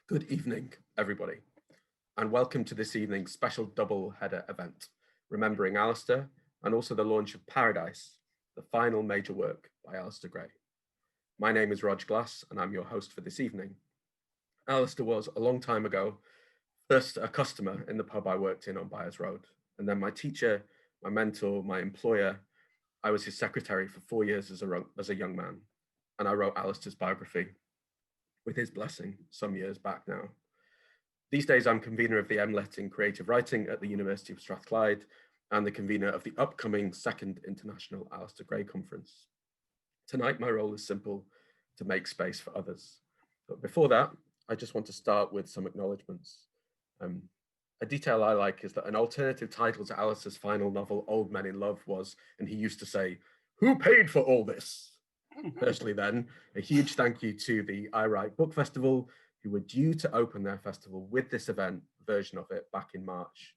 Good evening, everybody, and welcome to this evening's special double-header event, remembering Alasdair and also the launch of Paradise, the final major work by Alasdair Gray. My name is Rog Glass, and I'm your host for this evening. Alasdair was, a long time ago, first a customer in the pub I worked in on Byers Road, and then my teacher, my mentor, my employer. I was his secretary for 4 years as a young man, and I wrote Alasdair's biography with his blessing some years back now. These days, I'm convener of the MLet in Creative Writing at the University of Strathclyde and the convener of the upcoming second International Alasdair Gray Conference. Tonight, my role is simple: to make space for others. But before that, I just want to start with some acknowledgements. A detail I like is that an alternative title to Alasdair's final novel, Old Men in Love, was, and he used to say, "Who paid for all this?" Firstly, then, a huge thank you to the I Write Book Festival, who were due to open their festival with this event version of it back in March.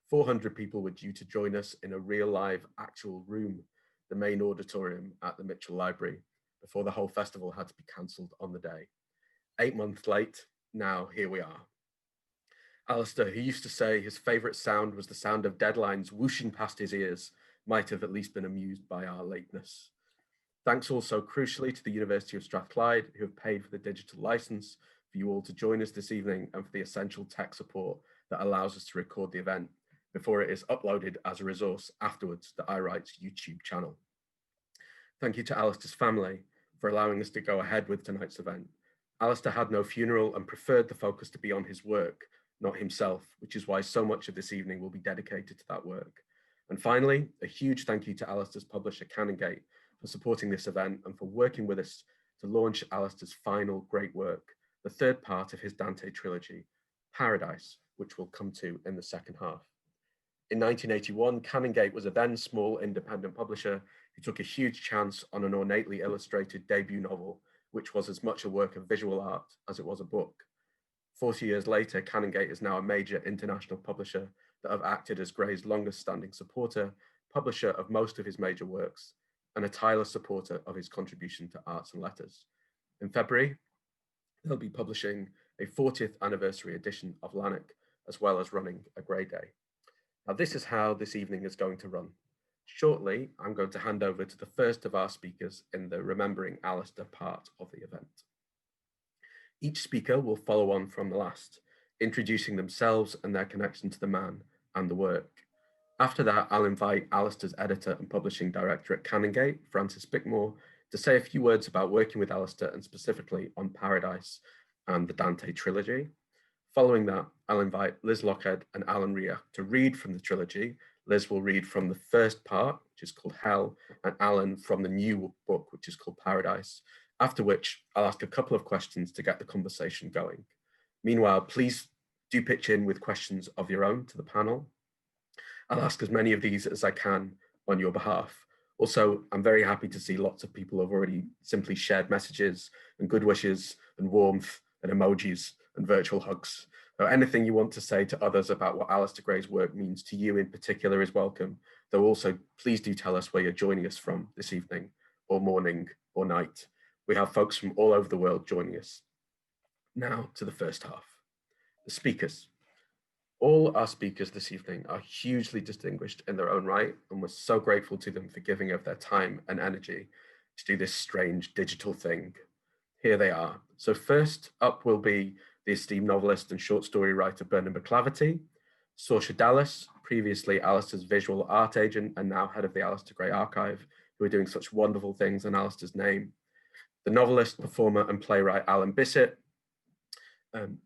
400 people were due to join us in a real live actual room, the main auditorium at the Mitchell Library, before the whole festival had to be cancelled on the day. 8 months late, now here we are. Alasdair, who used to say his favourite sound was the sound of deadlines whooshing past his ears, might have at least been amused by our lateness. Thanks also crucially to the University of Strathclyde, who have paid for the digital license for you all to join us this evening, and for the essential tech support that allows us to record the event before it is uploaded as a resource afterwards to iWrite's YouTube channel. Thank you to Alasdair's family for allowing us to go ahead with tonight's event. Alasdair had no funeral and preferred the focus to be on his work, not himself, which is why so much of this evening will be dedicated to that work. And finally, a huge thank you to Alasdair's publisher, Canongate, for supporting this event and for working with us to launch Alasdair's final great work, the third part of his Dante trilogy, Paradise, which we'll come to in the second half. In 1981, Canongate was a then small independent publisher who took a huge chance on an ornately illustrated debut novel, which was as much a work of visual art as it was a book. 40 years later, Canongate is now a major international publisher that have acted as Gray's longest standing supporter, publisher of most of his major works, and a tireless supporter of his contribution to arts and letters. In February, they'll be publishing a 40th anniversary edition of Lanark, as well as running a Gray Day. Now, this is how this evening is going to run. Shortly, I'm going to hand over to the first of our speakers in the Remembering Alasdair part of the event. Each speaker will follow on from the last, introducing themselves and their connection to the man and the work. After that, I'll invite Alasdair's editor and publishing director at Canongate, Francis Bickmore, to say a few words about working with Alasdair and specifically on Paradise and the Dante trilogy. Following that, I'll invite Liz Lockhead and Alan Riach to read from the trilogy. Liz will read from the first part, which is called Hell, and Alan from the new book, which is called Paradise, after which I'll ask a couple of questions to get the conversation going. Meanwhile, please do pitch in with questions of your own to the panel. I'll ask as many of these as I can on your behalf. Also, I'm very happy to see lots of people have already simply shared messages and good wishes and warmth and emojis and virtual hugs. So anything you want to say to others about what Alasdair Gray's work means to you in particular is welcome, though also please do tell us where you're joining us from this evening or morning or night. We have folks from all over the world joining us. Now to the first half, the speakers. All our speakers this evening are hugely distinguished in their own right, and we're so grateful to them for giving of their time and energy to do this strange digital thing. Here they are. So first up will be the esteemed novelist and short story writer Bernard McClaverty, Saoirse Dallas, previously Alasdair's visual art agent and now head of the Alasdair Gray Archive, who are doing such wonderful things in Alasdair's name. The novelist, performer and playwright Alan Bissett,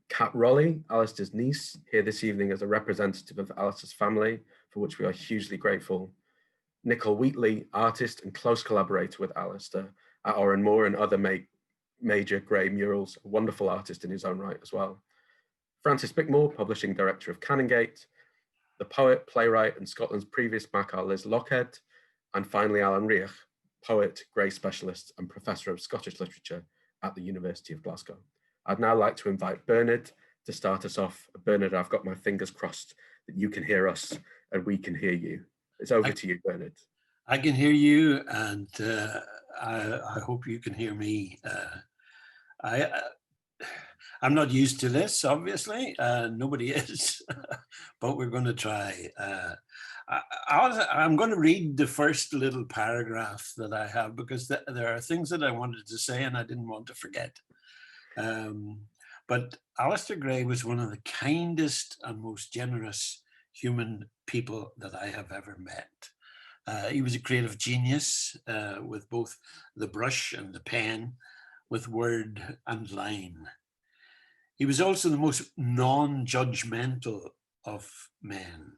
Kat Rowley, Alasdair's niece, here this evening as a representative of Alasdair's family, for which we are hugely grateful. Nicole Wheatley, artist and close collaborator with Alasdair at Oran Moore and other major Gray murals, a wonderful artist in his own right as well. Francis Bickmore, publishing director of Canongate, the poet, playwright, and Scotland's previous Macar Liz Lockhead, and finally Alan Riach, poet, Gray specialist, and professor of Scottish literature at the University of Glasgow. I'd now like to invite Bernard to start us off. Bernard, I've got my fingers crossed that you can hear us and we can hear you. It's over to you, Bernard. I can hear you, and I hope you can hear me. I'm not used to this, obviously. Nobody is, but we're going to try. I'm going to read the first little paragraph that I have because there are things that I wanted to say and I didn't want to forget. But Alasdair Gray was one of the kindest and most generous human people that I have ever met. He was a creative genius with both the brush and the pen, with word and line. He was also the most non-judgmental of men.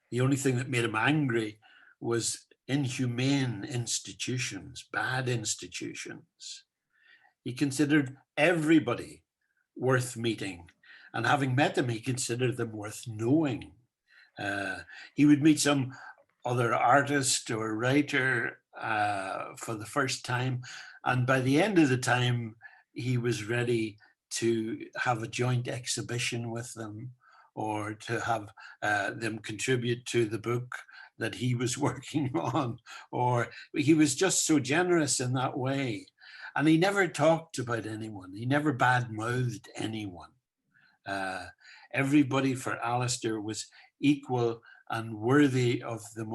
The only thing that made him angry was inhumane institutions, bad institutions. He considered everybody worth meeting, and having met them, he considered them worth knowing. He would meet some other artist or writer for the first time, and by the end of the time, he was ready to have a joint exhibition with them or to have them contribute to the book that he was working on, or he was just so generous in that way. And he never talked about anyone. He never bad-mouthed anyone. Everybody for Alasdair was equal and worthy of the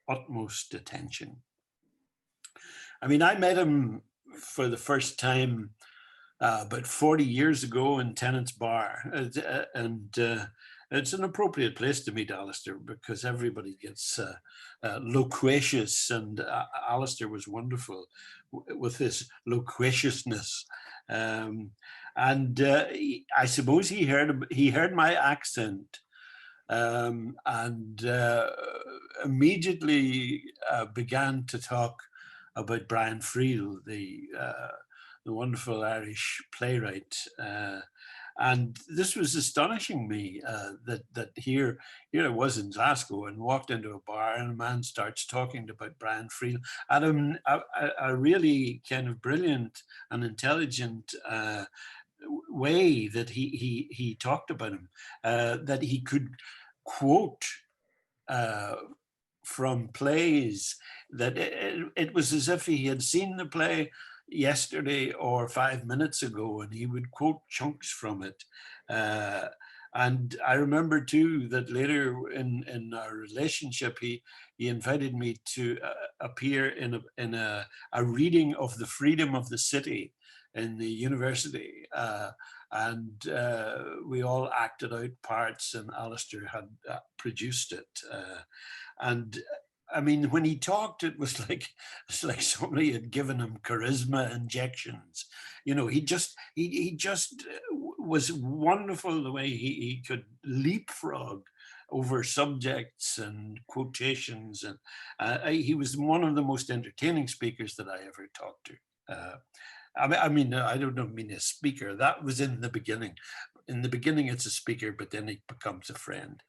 utmost attention. I mean, I met him for the first time about 40 years ago in Tennant's Bar. And it's an appropriate place to meet Alasdair because everybody gets loquacious, and Alasdair was wonderful with his loquaciousness. I suppose he heard my accent and immediately began to talk about Brian Friel, the wonderful Irish playwright. And this was astonishing me that here I was in Glasgow and walked into a bar and a man starts talking about Brian Friel at a really kind of brilliant and intelligent way that he talked about him, that he could quote from plays, that it was as if he had seen the play yesterday or 5 minutes ago, and he would quote chunks from it. And I remember too that later in our relationship, he invited me to appear in a reading of The Freedom of the City in the university. And we all acted out parts, and Alasdair had produced it. And I mean, when he talked, it's like somebody had given him charisma injections. You know, he just was wonderful the way he could leapfrog over subjects and quotations, and he was one of the most entertaining speakers that I ever talked to. I mean, I don't mean a speaker. That was in the beginning. In the beginning, it's a speaker, but then it becomes a friend.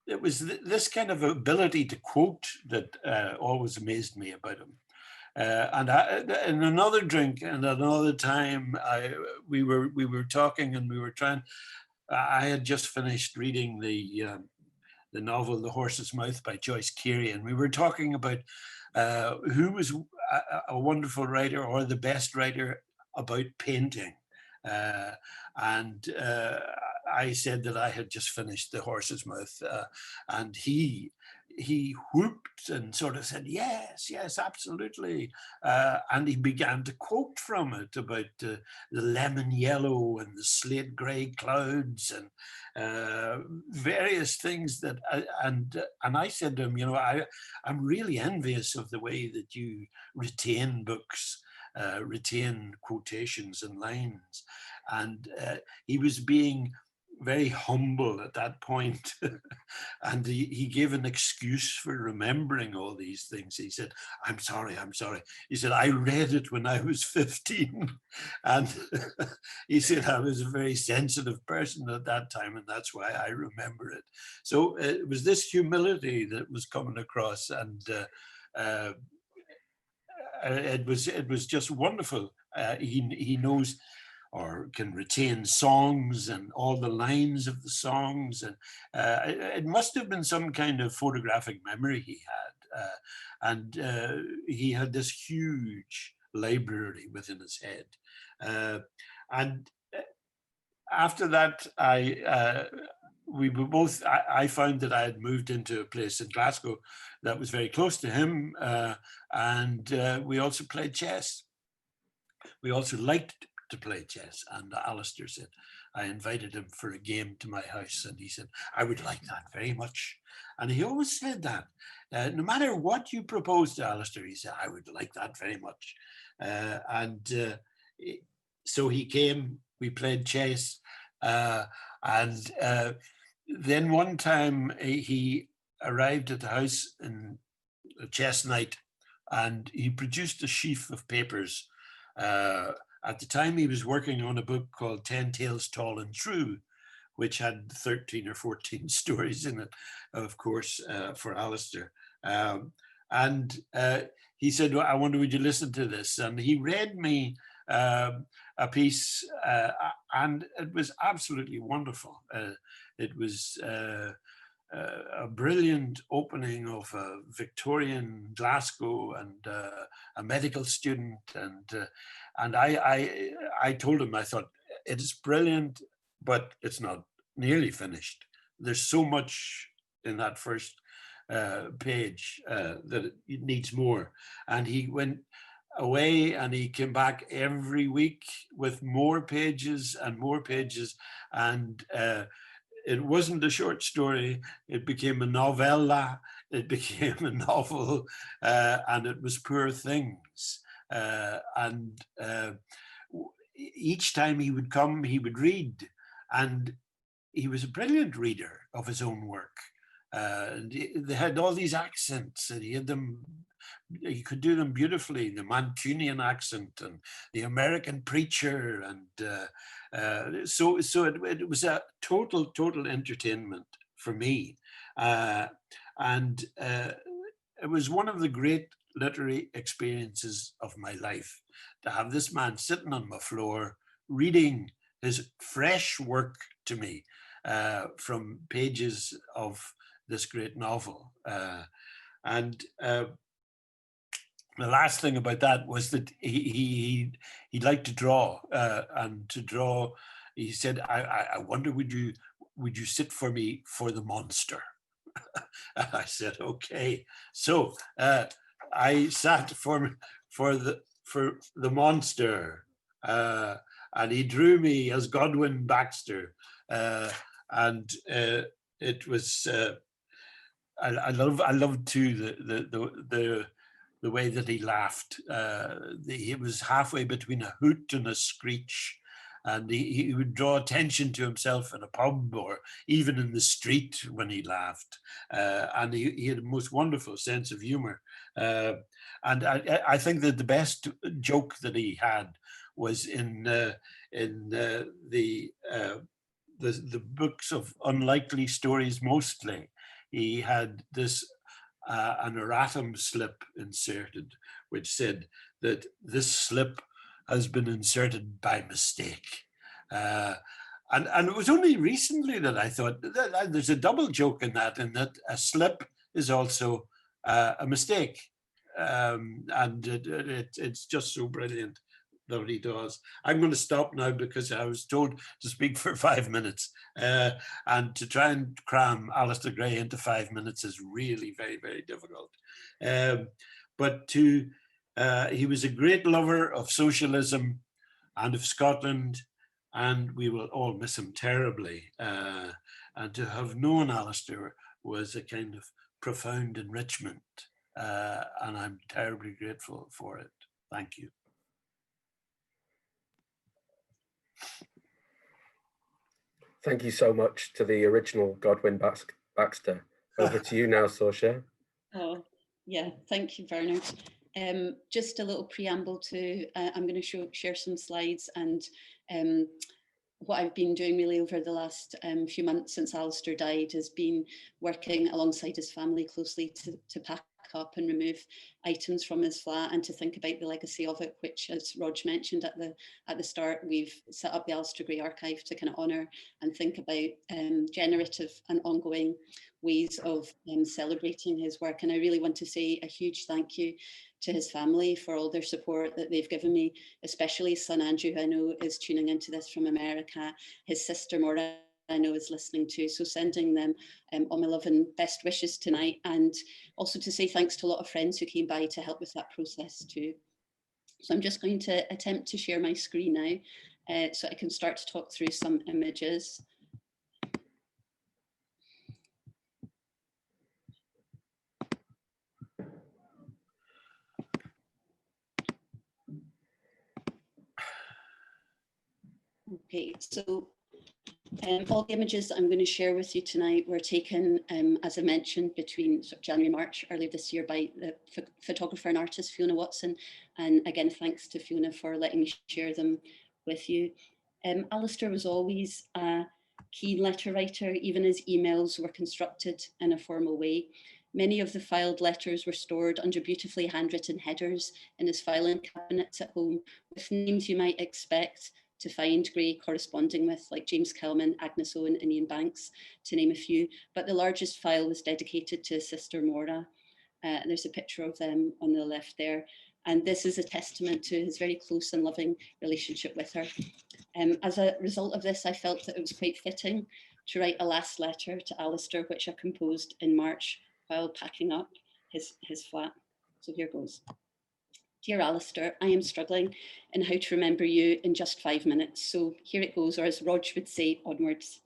It was this kind of ability to quote that always amazed me about him. In another drink and another time, we were talking and we were trying. I had just finished reading the novel *The Horse's Mouth* by Joyce Carey, and we were talking about who was a wonderful writer or the best writer about painting. I said that I had just finished *The Horse's Mouth*, and he whooped and sort of said, yes, absolutely. And he began to quote from it about the lemon yellow and the slate gray clouds and various things that, and I said to him, you know, I'm really envious of the way that you retain books, retain quotations and lines. And he was being very humble at that point. And he gave an excuse for remembering all these things. He said, I'm sorry. He said, I read it when I was 15. And he said, I was a very sensitive person at that time, and that's why I remember it. So it was this humility that was coming across, and it was just wonderful. He knows or can retain songs and all the lines of the songs. And it must have been some kind of photographic memory he had. And he had this huge library within his head. And after that, we were both, I found that I had moved into a place in Glasgow that was very close to him, and we also played chess. We also liked to play chess, and Alasdair said, I invited him for a game to my house, and he said, I would like that very much. And he always said that. No matter what you proposed to Alasdair, he said, I would like that very much. So he came, we played chess, and then one time he arrived at the house in a chess night, and he produced a sheaf of papers. At the time, he was working on a book called 10 Tales Tall and True, which had 13 or 14 stories in it, of course, for Alasdair. And he said, well, I wonder, would you listen to this? And he read me a piece, and it was absolutely wonderful. It was a brilliant opening of a Victorian Glasgow and a medical student, and I told him, I thought, it is brilliant, but it's not nearly finished. There's so much in that first page that it needs more. And he went away and he came back every week with more pages and more pages, and it wasn't a short story, it became a novella, it became a novel, and it was Poor Things. Each time he would come, he would read, and he was a brilliant reader of his own work. And they had all these accents, and he could do them beautifully, the Mancunian accent and the American preacher, and so it was a total entertainment for me, and it was one of the great literary experiences of my life to have this man sitting on my floor reading his fresh work to me from pages of this great novel. The last thing about that was that he liked to draw, and to draw, he said, I wonder, would you sit for me for the monster? I said, okay. So I sat for the monster, and he drew me as Godwin Baxter, and it was I loved too the way that he laughed. He was halfway between a hoot and a screech, and he would draw attention to himself in a pub or even in the street when he laughed. And he had a most wonderful sense of humor. And I think that the best joke that he had was in the books of unlikely stories mostly. He had this an erratum slip inserted, which said that this slip has been inserted by mistake. And it was only recently that I thought that there's a double joke in that a slip is also a mistake. And it's just so brilliant that he does. I'm going to stop now because I was told to speak for 5 minutes, and to try and cram Alasdair Gray into 5 minutes is really very, very difficult. But he was a great lover of socialism and of Scotland, and we will all miss him terribly. And to have known Alasdair was a kind of profound enrichment, and I'm terribly grateful for it. Thank you. Thank you so much to the original Godwin Baxter. Over to you now, Saoirse. Oh, yeah, thank you, Bernard. Just a little preamble to, I'm going to share some slides, and what I've been doing really over the last few months since Alasdair died has been working alongside his family closely to pack up and remove items from his flat and to think about the legacy of it, which, as Rog mentioned at the start, we've set up the Alasdair Gray Archive to kind of honour and think about generative and ongoing ways of celebrating his work. And I really want to say a huge thank you to his family for all their support that they've given me, especially his son Andrew, who I know is tuning into this from America, his sister Maura, I know is listening too. So sending them all my love and best wishes tonight, and also to say thanks to a lot of friends who came by to help with that process too. So I'm just going to attempt to share my screen now so I can start to talk through some images. Okay, so all the images that I'm going to share with you tonight were taken, as I mentioned, between January and March earlier this year by the photographer and artist Fiona Watson. And again, thanks to Fiona for letting me share them with you. Alasdair was always a keen letter writer, even as emails were constructed in a formal way. Many of the filed letters were stored under beautifully handwritten headers in his filing cabinets at home, with names you might expect to find Gray corresponding with, like James Kelman, Agnes Owen and Ian Banks, to name a few. But the largest file was dedicated to his sister Maura. And there's a picture of them on the left there. And this is a testament to his very close and loving relationship with her. As a result of this, I felt that it was quite fitting to write a last letter to Alasdair, which I composed in March while packing up his flat. So here goes. Dear Alasdair, I am struggling in how to remember you in just 5 minutes. So here it goes, or as Rog would say, onwards.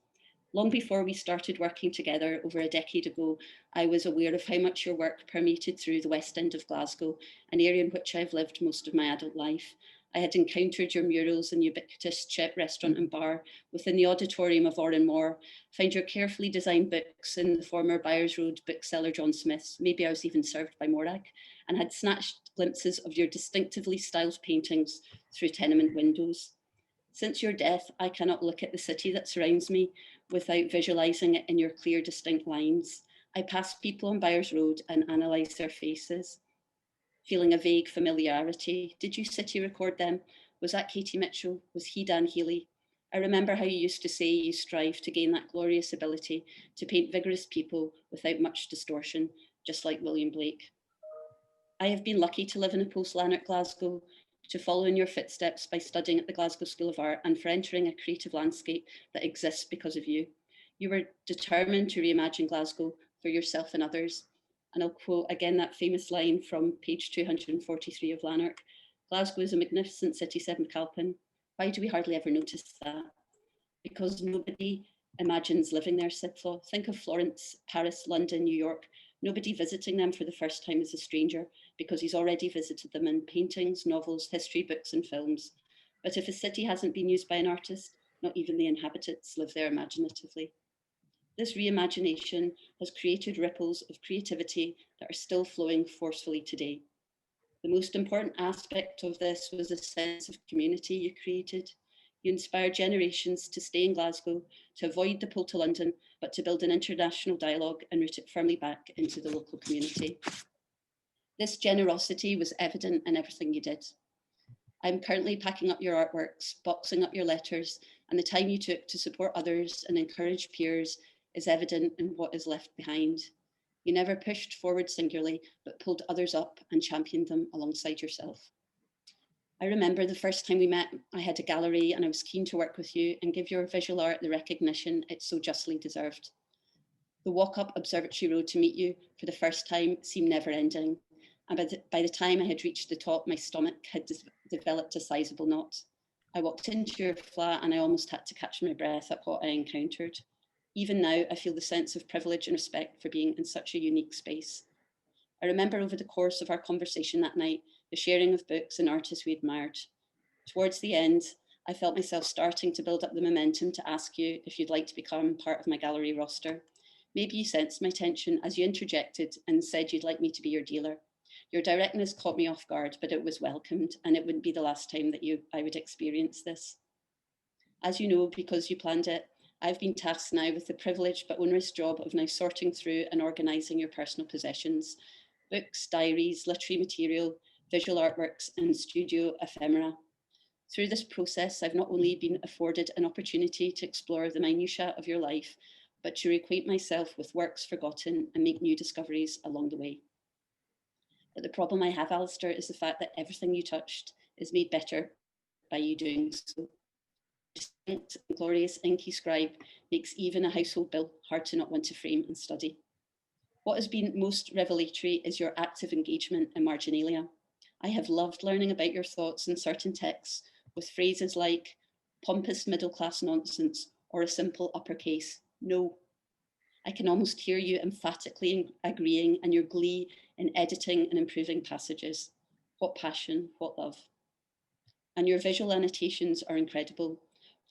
Long before we started working together over a decade ago, I was aware of how much your work permeated through the West End of Glasgow, an area in which I've lived most of my adult life. I had encountered your murals in ubiquitous Chet restaurant and bar within the auditorium of Oranmore, found your carefully designed books in the former Byres Road bookseller John Smith's, maybe I was even served by Morag, and had snatched glimpses of your distinctively styled paintings through tenement windows. Since your death, I cannot look at the city that surrounds me without visualising it in your clear, distinct lines. I pass people on Byres Road and analyse their faces, feeling a vague familiarity. Did you city record them? Was that Katie Mitchell? Was he Dan Healy? I remember how you used to say you strive to gain that glorious ability to paint vigorous people without much distortion, just like William Blake. I have been lucky to live in a post-Lanark Glasgow, to follow in your footsteps by studying at the Glasgow School of Art and for entering a creative landscape that exists because of you. You were determined to reimagine Glasgow for yourself and others. And I'll quote again that famous line from page 243 of Lanark. Glasgow is a magnificent city, said McAlpin. Why do we hardly ever notice that? Because nobody imagines living there, said Flaw. Think of Florence, Paris, London, New York. Nobody visiting them for the first time is a stranger because he's already visited them in paintings, novels, history, books and films. But if a city hasn't been used by an artist, not even the inhabitants live there imaginatively. This reimagination has created ripples of creativity that are still flowing forcefully today. The most important aspect of this was a sense of community you created. You inspired generations to stay in Glasgow, to avoid the pull to London, but to build an international dialogue and root it firmly back into the local community. This generosity was evident in everything you did. I'm currently packing up your artworks, boxing up your letters, and the time you took to support others and encourage peers is evident in what is left behind. You never pushed forward singularly, but pulled others up and championed them alongside yourself. I remember the first time we met, I had a gallery and I was keen to work with you and give your visual art the recognition it so justly deserved. The walk up Observatory Road to meet you for the first time seemed never ending. And by the time I had reached the top, my stomach had developed a sizable knot. I walked into your flat and I almost had to catch my breath at what I encountered. Even now, I feel the sense of privilege and respect for being in such a unique space. I remember over the course of our conversation that night, the sharing of books and artists we admired. Towards the end, I felt myself starting to build up the momentum to ask you if you'd like to become part of my gallery roster. Maybe you sensed my tension as you interjected and said you'd like me to be your dealer. Your directness caught me off guard, but it was welcomed, and it wouldn't be the last time that I would experience this. As you know, because you planned it, I've been tasked now with the privileged but onerous job of now sorting through and organising your personal possessions. books, diaries, literary material, visual artworks, and studio ephemera. Through this process, I've not only been afforded an opportunity to explore the minutiae of your life, but to reacquaint myself with works forgotten and make new discoveries along the way. But the problem I have, Alasdair, is the fact that everything you touched is made better by you doing so. Distinct and glorious inky scribe makes even a household bill hard to not want to frame and study. What has been most revelatory is your active engagement in marginalia. I have loved learning about your thoughts in certain texts with phrases like pompous middle-class nonsense or a simple uppercase, no. I can almost hear you emphatically agreeing and your glee in editing and improving passages. What passion, what love. And your visual annotations are incredible.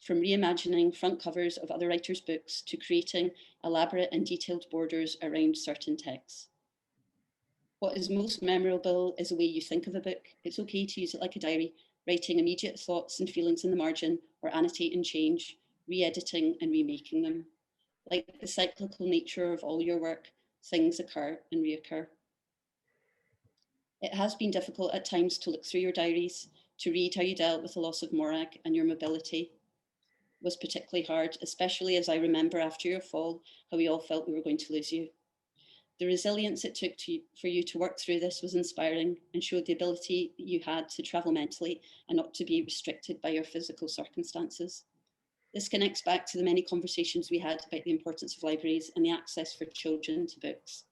From reimagining front covers of other writers' books to creating elaborate and detailed borders around certain texts. What is most memorable is the way you think of a book. It's okay to use it like a diary, writing immediate thoughts and feelings in the margin, or annotate and change, re-editing and remaking them. Like the cyclical nature of all your work, things occur and reoccur. It has been difficult at times to look through your diaries, to read how you dealt with the loss of Morag, and your mobility was particularly hard, especially as I remember after your fall, how we all felt we were going to lose you. The resilience it took for you to work through this was inspiring and showed the ability you had to travel mentally and not to be restricted by your physical circumstances. This connects back to the many conversations we had about the importance of libraries and the access for children to books.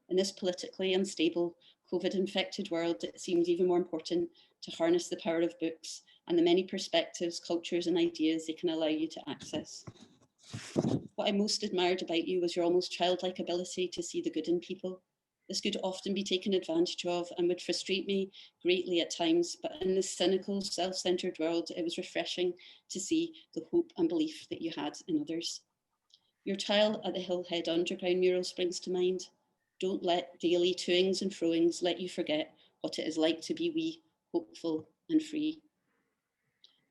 In this politically unstable, COVID-infected world, it seems even more important to harness the power of books and the many perspectives, cultures, and ideas they can allow you to access. What I most admired about you was your almost childlike ability to see the good in people. This could often be taken advantage of and would frustrate me greatly at times, but in this cynical, self-centered world, it was refreshing to see the hope and belief that you had in others. Your tile at the Hillhead Underground mural springs to mind. Don't let daily toings and froings let you forget what it is like to be wee, hopeful and free.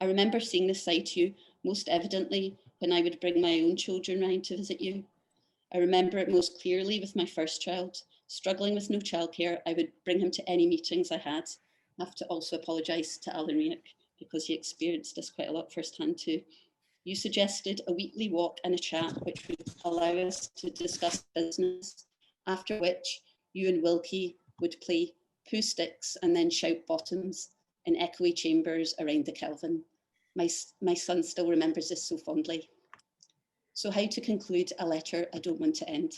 I remember seeing this side to you most evidently when I would bring my own children round to visit you. I remember it most clearly with my first child. Struggling with no childcare, I would bring him to any meetings I had. I have to also apologise to Alan Renick because he experienced this quite a lot firsthand too. You suggested a weekly walk and a chat which would allow us to discuss business, after which you and Wilkie would play poo sticks and then shout bottoms in echoey chambers around the Kelvin. My son still remembers this so fondly. So how to conclude a letter I don't want to end.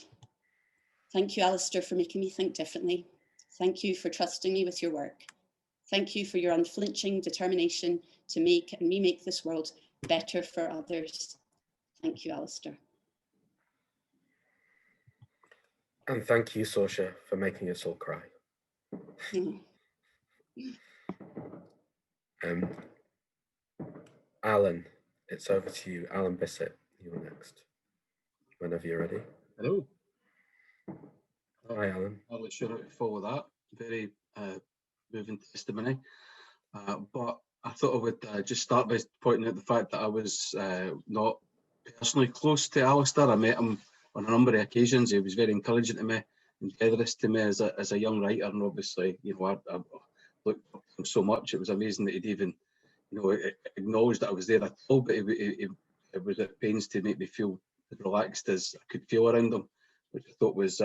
Thank you, Alasdair, for making me think differently. Thank you for trusting me with your work. Thank you for your unflinching determination to make and remake this world better for others. Thank you, Alasdair. And thank you, Saoirse, for making us all cry. Alan, it's over to you. Alan Bissett, you're next. Whenever you're ready. Hello. Hi, Alan. I'm not sure how to follow that. Very moving testimony. But I thought I would just start by pointing out the fact that I was not personally close to Alasdair. I met him on a number of occasions. He was very encouraging to me and generous to me as a young writer. And obviously, you know, I looked up to him so much. It was amazing that he'd even, you know, acknowledged that I was there at all. But it was at pains to make me feel as relaxed as I could feel around him, which I thought was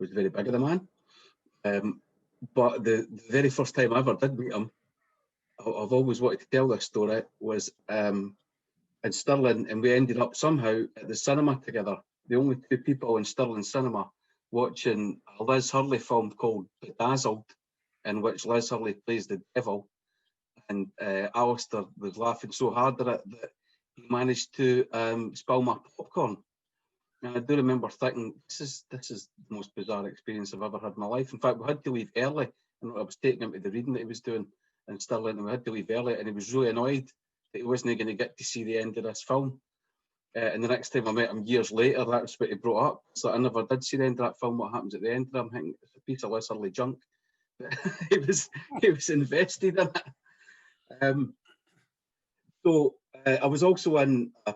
very big of the man. But the very first time I ever did meet him, I've always wanted to tell this story, was in Stirling, and we ended up somehow at the cinema together, the only two people in Stirling cinema, watching a Liz Hurley film called Bedazzled, in which Liz Hurley plays the devil, and Alasdair was laughing so hard at it that he managed to spill my popcorn. And I do remember thinking, this is the most bizarre experience I've ever had in my life. In fact, we had to leave early, and I was taking him to the reading that he was doing in Stirling, and we had to leave early, and he was really annoyed that he wasn't going to get to see the end of this film. And the next time I met him years later, that was what he brought up. So I never did see the end of that film. What happens at the end of it? I'm thinking, it's a piece of Liz Hurley junk. he was invested in it. So I was also in a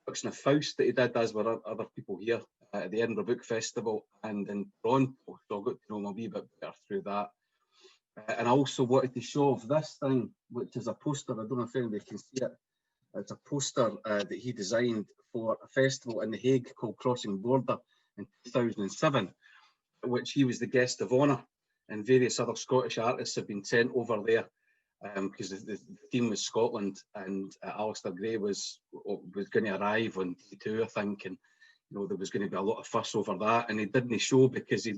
production of Faust that he did, as were other people here. at the Edinburgh Book Festival and in Toronto, so I got to know him a wee bit better through that. And I also wanted to show off this thing, which is a poster. I don't know if anybody can see it. It's a poster that he designed for a festival in The Hague called Crossing Border in 2007, which he was the guest of honour, and various other Scottish artists have been sent over there because the theme was Scotland, and Alasdair Gray was going to arrive on day 2, I think, and there was going to be a lot of fuss over that, and he didn't show because he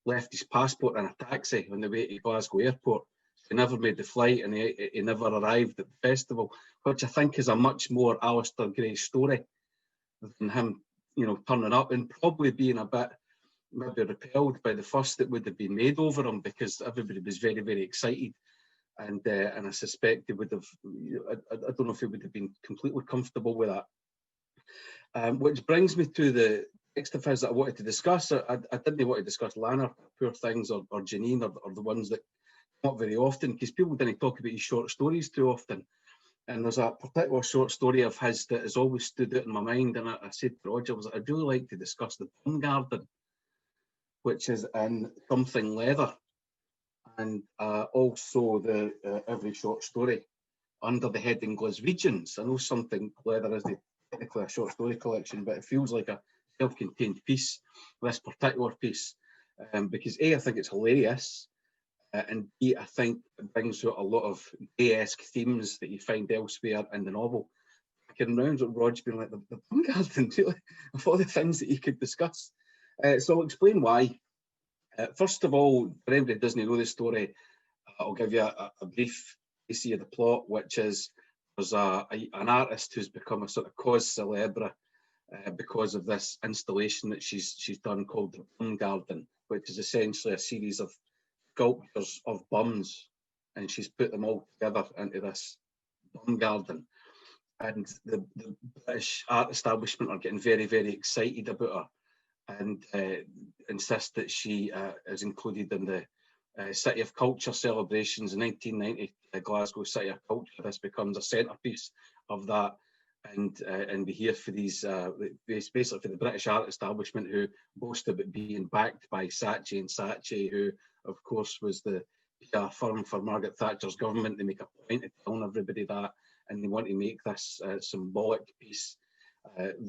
left his passport in a taxi on the way to Glasgow airport. He never made the flight, and he never arrived at the festival, which I think is a much more Alasdair Gray story than him, turning up and probably being a bit maybe repelled by the fuss that would have been made over him, because everybody was very, very excited, and I suspect he would have. I don't know if he would have been completely comfortable with that. Which brings me to the next of his that I wanted to discuss. I didn't want to discuss Lanark, Poor Things, or Janine, or the ones that come up very often, because people didn't talk about his short stories too often. And there's a particular short story of his that has always stood out in my mind. And I said to Roger, I'd really like to discuss The Plum Garden, which is in Something Leather, and also the Every Short Story under the heading Glaswegians. I know Something Leather is technically a short story collection, but it feels like a self-contained piece, this particular piece, because A, I think it's hilarious, and B, I think it brings out a lot of gay-esque themes that you find elsewhere in the novel. I can remember Roger being like, the Plum Garden, really, of all the things that you could discuss. So I'll explain why. First of all, for anybody who doesn't know the story, I'll give you a brief piece of the plot, which is there's an artist who's become a sort of cause célèbre because of this installation that she's done called The Plum Garden, which is essentially a series of sculptures of bums, and she's put them all together into this bum garden. And the British art establishment are getting very, very excited about her, and insist that she is included in the City of Culture celebrations in 1990, Glasgow City of Culture. This becomes a centrepiece of that, and be here for these, basically for the British art establishment, who boast about being backed by Saatchi and Saatchi, who of course was the PR firm for Margaret Thatcher's government. They make a point of telling everybody that, and they want to make this symbolic piece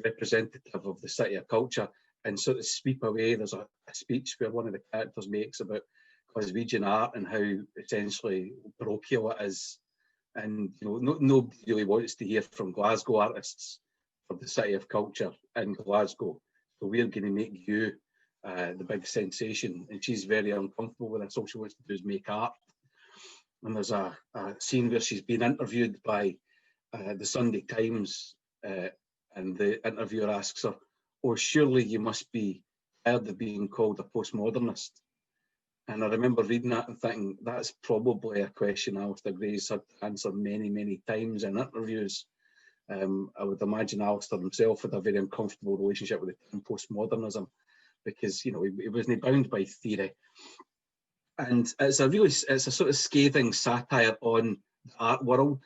representative of the City of Culture, and sort of sweep away. There's a speech where one of the characters makes about Glaswegian art and how essentially parochial it is, and nobody really wants to hear from Glasgow artists for the City of Culture in Glasgow, so we're going to make you the big sensation. And she's very uncomfortable with this. All she wants to do is make art. And there's a scene where she's been interviewed by the Sunday Times, and the interviewer asks her, "Oh, surely you must be tired of being called a postmodernist." And I remember reading that and thinking, that's probably a question Alasdair Gray's had to answer many, many times in interviews. I would imagine Alasdair himself had a very uncomfortable relationship with the term postmodernism, because he wasn't bound by theory. And it's a sort of scathing satire on the art world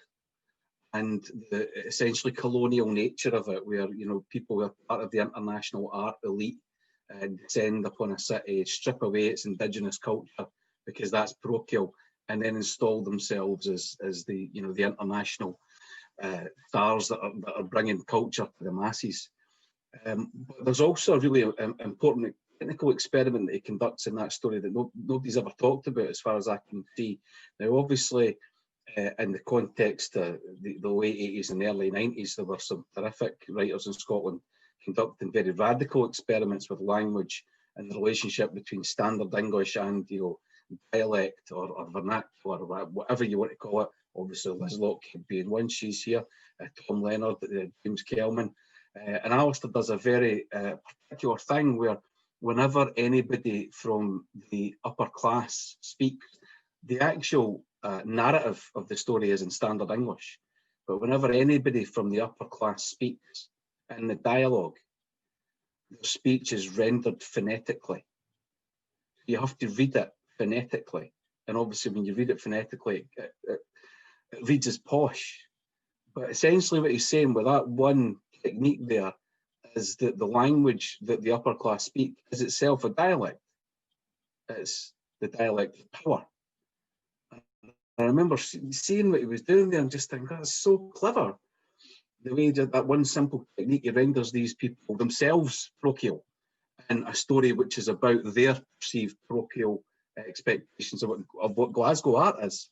and the essentially colonial nature of it, where people who are part of the international art elite descend upon a city, strip away its indigenous culture because that's parochial, and then install themselves as the the international stars that are bringing culture to the masses. But there's also a really important technical experiment that he conducts in that story that nobody's ever talked about, as far as I can see. Now, obviously, in the context of the late 80s and early 90s, there were some terrific writers in Scotland conducting very radical experiments with language and the relationship between standard English and dialect or vernacular, or whatever you want to call it. Obviously, Liz Lockheed being one, she's here, Tom Leonard, James Kelman. And Alasdair does a very particular thing where whenever anybody from the upper class speaks, the actual narrative of the story is in standard English, but whenever anybody from the upper class speaks in the dialogue, their speech is rendered phonetically. You have to read it phonetically, and obviously when you read it phonetically, it reads as posh. But essentially what he's saying with that one technique there is that the language that the upper class speak is itself a dialect. It's the dialect of power. I remember seeing what he was doing there and just thinking, that's so clever. The way that one simple technique, he renders these people themselves parochial in a story which is about their perceived parochial expectations of what Glasgow art is.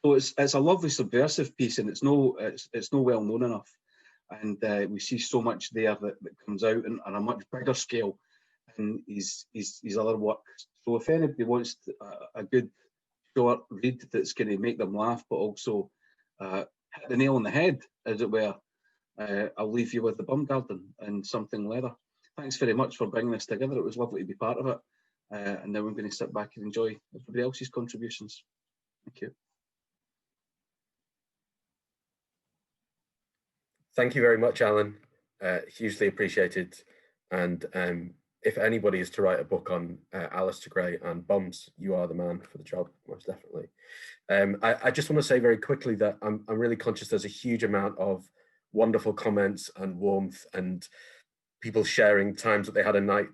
So it's a lovely subversive piece, and it's no well known enough. And we see so much there that comes out on a much bigger scale in his other works. So if anybody wants a good short read that's going to make them laugh, but also hit the nail on the head, as it were, I'll leave you with The Bum Garden and Something Leather. Thanks very much for bringing this together. It was lovely to be part of it. And now I'm going to sit back and enjoy everybody else's contributions. Thank you. Thank you very much, Alan. Hugely appreciated. And if anybody is to write a book on Alasdair Gray and bums, you are the man for the job, most definitely. I just want to say very quickly that I'm really conscious there's a huge amount of wonderful comments and warmth and people sharing times that they had a night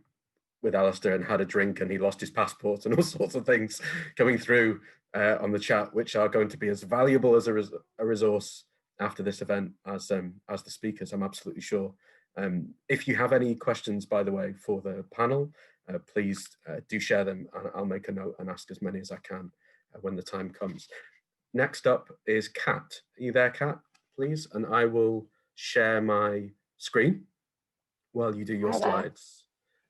with Alasdair and had a drink and he lost his passport and all sorts of things coming through on the chat, which are going to be as valuable as a resource after this event as the speakers, I'm absolutely sure. If you have any questions, by the way, for the panel, please do share them, and I'll make a note and ask as many as I can when the time comes. Next up is Kat. Are you there, Kat, please? And I will share my screen while you do your slides.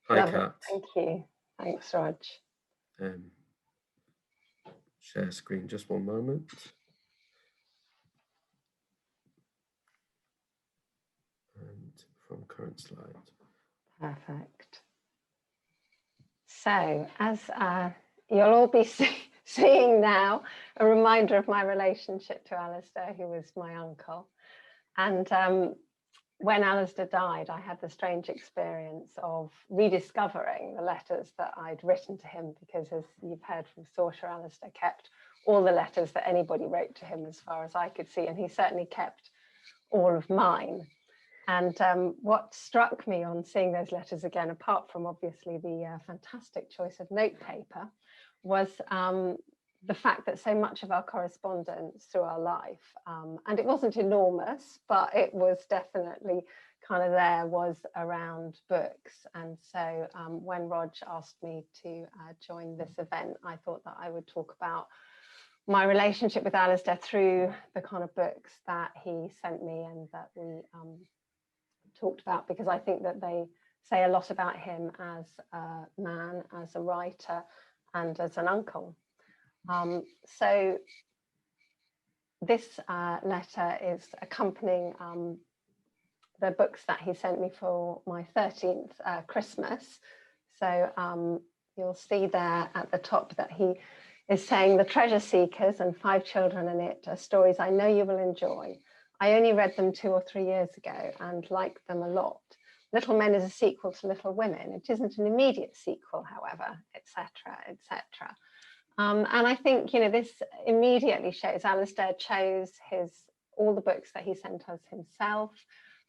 Hi, Kat. Thank you. Thanks, Rog. Share screen, just one moment. And from current slide. Perfect. So, as you'll all be seeing now, a reminder of my relationship to Alasdair, who was my uncle. And when Alasdair died, I had the strange experience of rediscovering the letters that I'd written to him, because as you've heard from Saoirse, Alasdair kept all the letters that anybody wrote to him as far as I could see, and he certainly kept all of mine. And what struck me on seeing those letters again, apart from obviously the fantastic choice of notepaper, was the fact that so much of our correspondence through our life, and it wasn't enormous, but it was definitely kind of there, was around books. And so when Rog asked me to join this event, I thought that I would talk about my relationship with Alasdair through the kind of books that he sent me and that we talked about, because I think that they say a lot about him as a man, as a writer, and as an uncle. So this letter is accompanying the books that he sent me for my 13th Christmas. So you'll see there at the top that he is saying, "The Treasure Seekers and 5 Children in It are stories I know you will enjoy. I only read them 2 or 3 years ago and liked them a lot. Little Men is a sequel to Little Women. It isn't an immediate sequel, however," etc., etc. And I think, you know, this immediately shows Alasdair chose all the books that he sent us himself.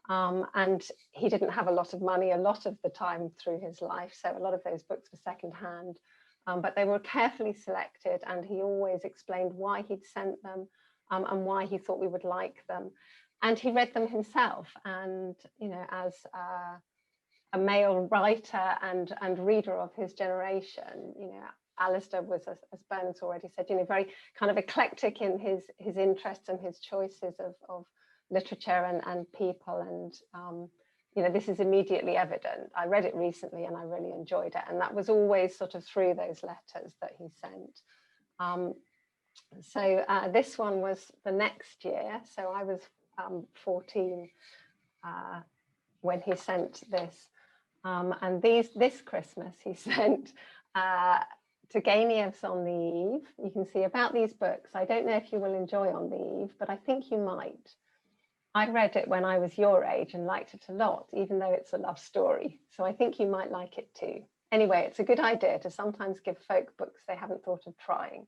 And he didn't have a lot of money a lot of the time through his life, so a lot of those books were secondhand, but they were carefully selected, and he always explained why he'd sent them and why he thought we would like them. And he read them himself, and, you know, as a male writer and reader of his generation, you know, Alasdair was, as Bernard's already said, you know, very kind of eclectic in his interests and his choices of literature and people. And, you know, this is immediately evident. I read it recently and I really enjoyed it. And that was always sort of through those letters that he sent. So this one was the next year. So I was 14 when he sent this. And this Christmas he sent Turgenev's On the Eve. You can see about these books. I don't know if you will enjoy On the Eve, but I think you might. I read it when I was your age and liked it a lot, even though it's a love story. So I think you might like it too. Anyway, it's a good idea to sometimes give folk books they haven't thought of trying.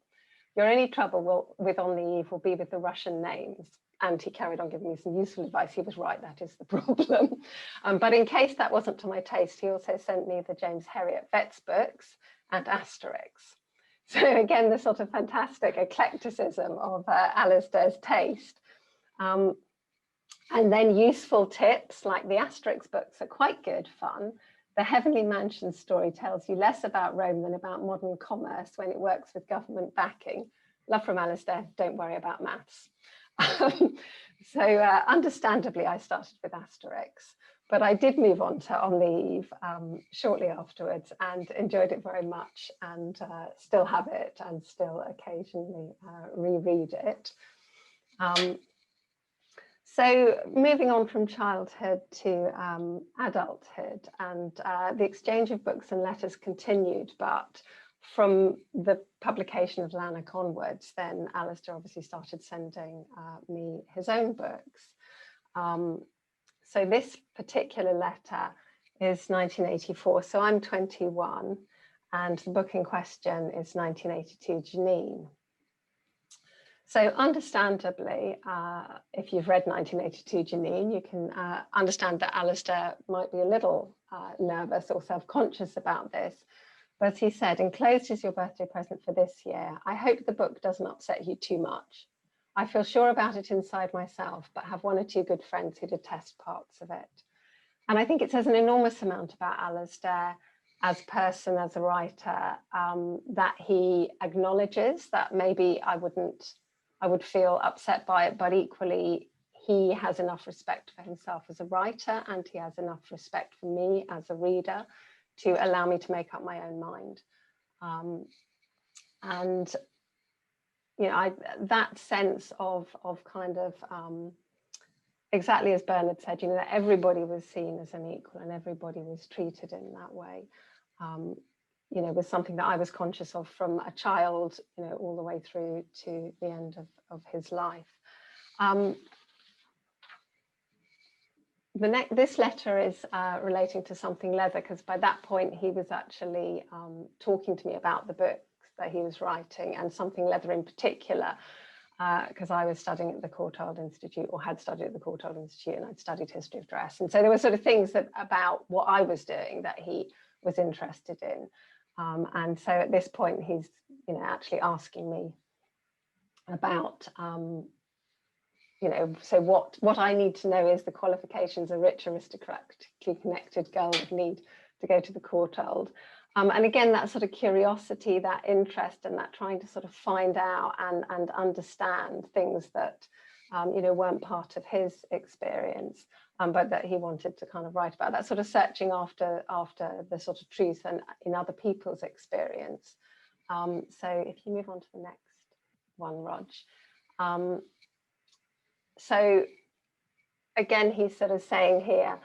Your only trouble with On the Eve will be with the Russian names. and he carried on giving me some useful advice. He was right, that is the problem. But in case that wasn't to my taste, he also sent me the James Herriot Vets books and Asterix. So again, the sort of fantastic eclecticism of Alasdair's taste. And then useful tips like the Asterix books are quite good fun. The Heavenly Mansion story tells you less about Rome than about modern commerce when it works with government backing. Love from Alasdair, don't worry about maths. So understandably, I started with Asterix, but I did move on to On the Eve shortly afterwards and enjoyed it very much, and still have it and still occasionally reread it. So moving on from childhood to adulthood, and the exchange of books and letters continued, but from the publication of Lanark onwards, then Alasdair obviously started sending me his own books. So this particular letter is 1984, so I'm 21, and the book in question is 1982, Janine. So understandably, if you've read 1982, Janine, you can understand that Alasdair might be a little nervous or self-conscious about this. But he said, enclosed is your birthday present for this year. I hope the book doesn't upset you too much. I feel sure about it inside myself, but have one or two good friends who detest parts of it. And I think it says an enormous amount about Alasdair as a person, as a writer, that he acknowledges that maybe I would feel upset by it, but equally he has enough respect for himself as a writer, and he has enough respect for me as a reader to allow me to make up my own mind. And you know, that sense of kind of exactly as Bernard said, you know, that everybody was seen as an equal and everybody was treated in that way, you know, was something that I was conscious of from a child, you know, all the way through to the end of his life. This letter is relating to Something Leather, because by that point he was actually talking to me about the books that he was writing, and Something Leather in particular, because I was studying at the Courtauld Institute, or had studied at the Courtauld Institute, and I'd studied history of dress. And so there were sort of things that about what I was doing that he was interested in. And so at this point he's, you know, actually asking me about you know, so what I need to know is the qualifications a rich, aristocratically connected girl would need to go to the Courtauld. And again, that sort of curiosity, that interest, and that trying to sort of find out and understand things that, you know, weren't part of his experience, but that he wanted to kind of write about. That sort of searching after the sort of truth and in other people's experience. So if you move on to the next one, Rog. So again, he's sort of saying here,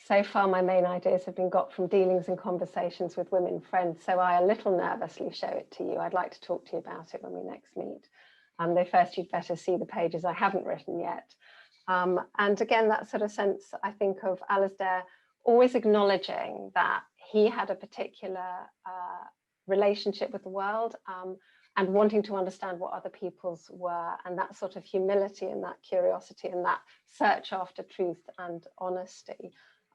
so far my main ideas have been got from dealings and conversations with women friends, so I a little nervously show it to you. I'd like to talk to you about it when we next meet. Though first you'd better see the pages I haven't written yet. And again, that sort of sense, I think, of Alasdair always acknowledging that he had a particular relationship with the world, and wanting to understand what other people's were, and that sort of humility and that curiosity and that search after truth and honesty,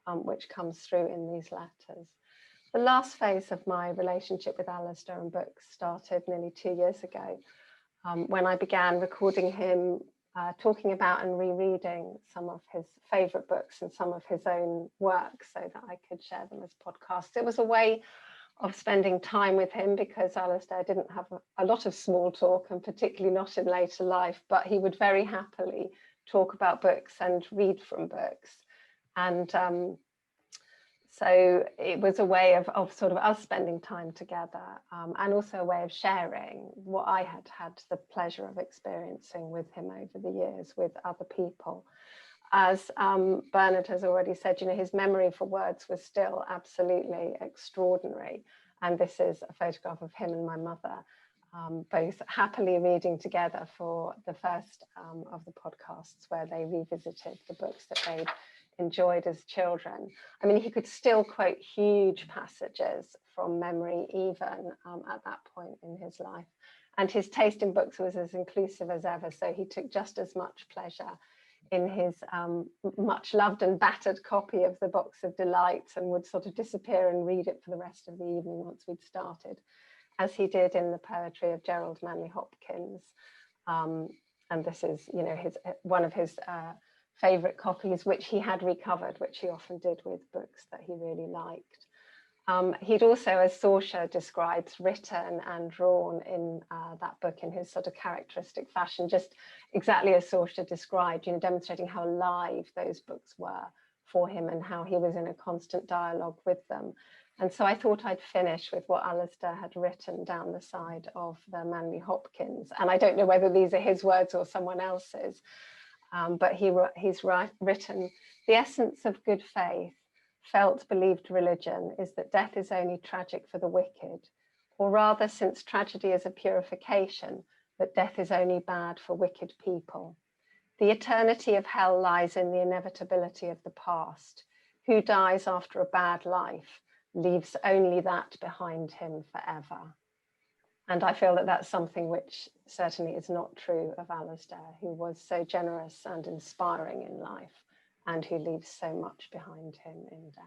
which comes through in these letters. The last phase of my relationship with Alasdair and books started nearly 2 years ago, when I began recording him talking about and rereading some of his favourite books and some of his own work so that I could share them as podcasts. It was a way of spending time with him, because Alasdair didn't have a lot of small talk, and particularly not in later life, but he would very happily talk about books and read from books. And so it was a way of sort of us spending time together, and also a way of sharing what I had had the pleasure of experiencing with him over the years with other people. As Bernard has already said, you know, his memory for words was still absolutely extraordinary. And this is a photograph of him and my mother, both happily reading together for the first of the podcasts, where they revisited the books that they'd enjoyed as children. I mean, he could still quote huge passages from memory even at that point in his life. And his taste in books was as inclusive as ever, so he took just as much pleasure in his much loved and battered copy of the Box of Delights, and would sort of disappear and read it for the rest of the evening once we'd started, as he did in the poetry of Gerald Manley Hopkins. And this is, you know, one of his favourite copies, which he had recovered, which he often did with books that he really liked. He'd also, as Sausha describes, written and drawn in that book in his sort of characteristic fashion, just exactly as Sausha described, you know, demonstrating how alive those books were for him and how he was in a constant dialogue with them. And so I thought I'd finish with what Alasdair had written down the side of the Manley Hopkins. And I don't know whether these are his words or someone else's, but he's written, "The essence of good faith, felt believed religion, is that death is only tragic for the wicked, or rather, since tragedy is a purification, that death is only bad for wicked people. The eternity of hell lies in the inevitability of the past. Who dies after a bad life leaves only that behind him forever." And I feel that that's something which certainly is not true of Alasdair, who was so generous and inspiring in life, and who leaves so much behind him in death.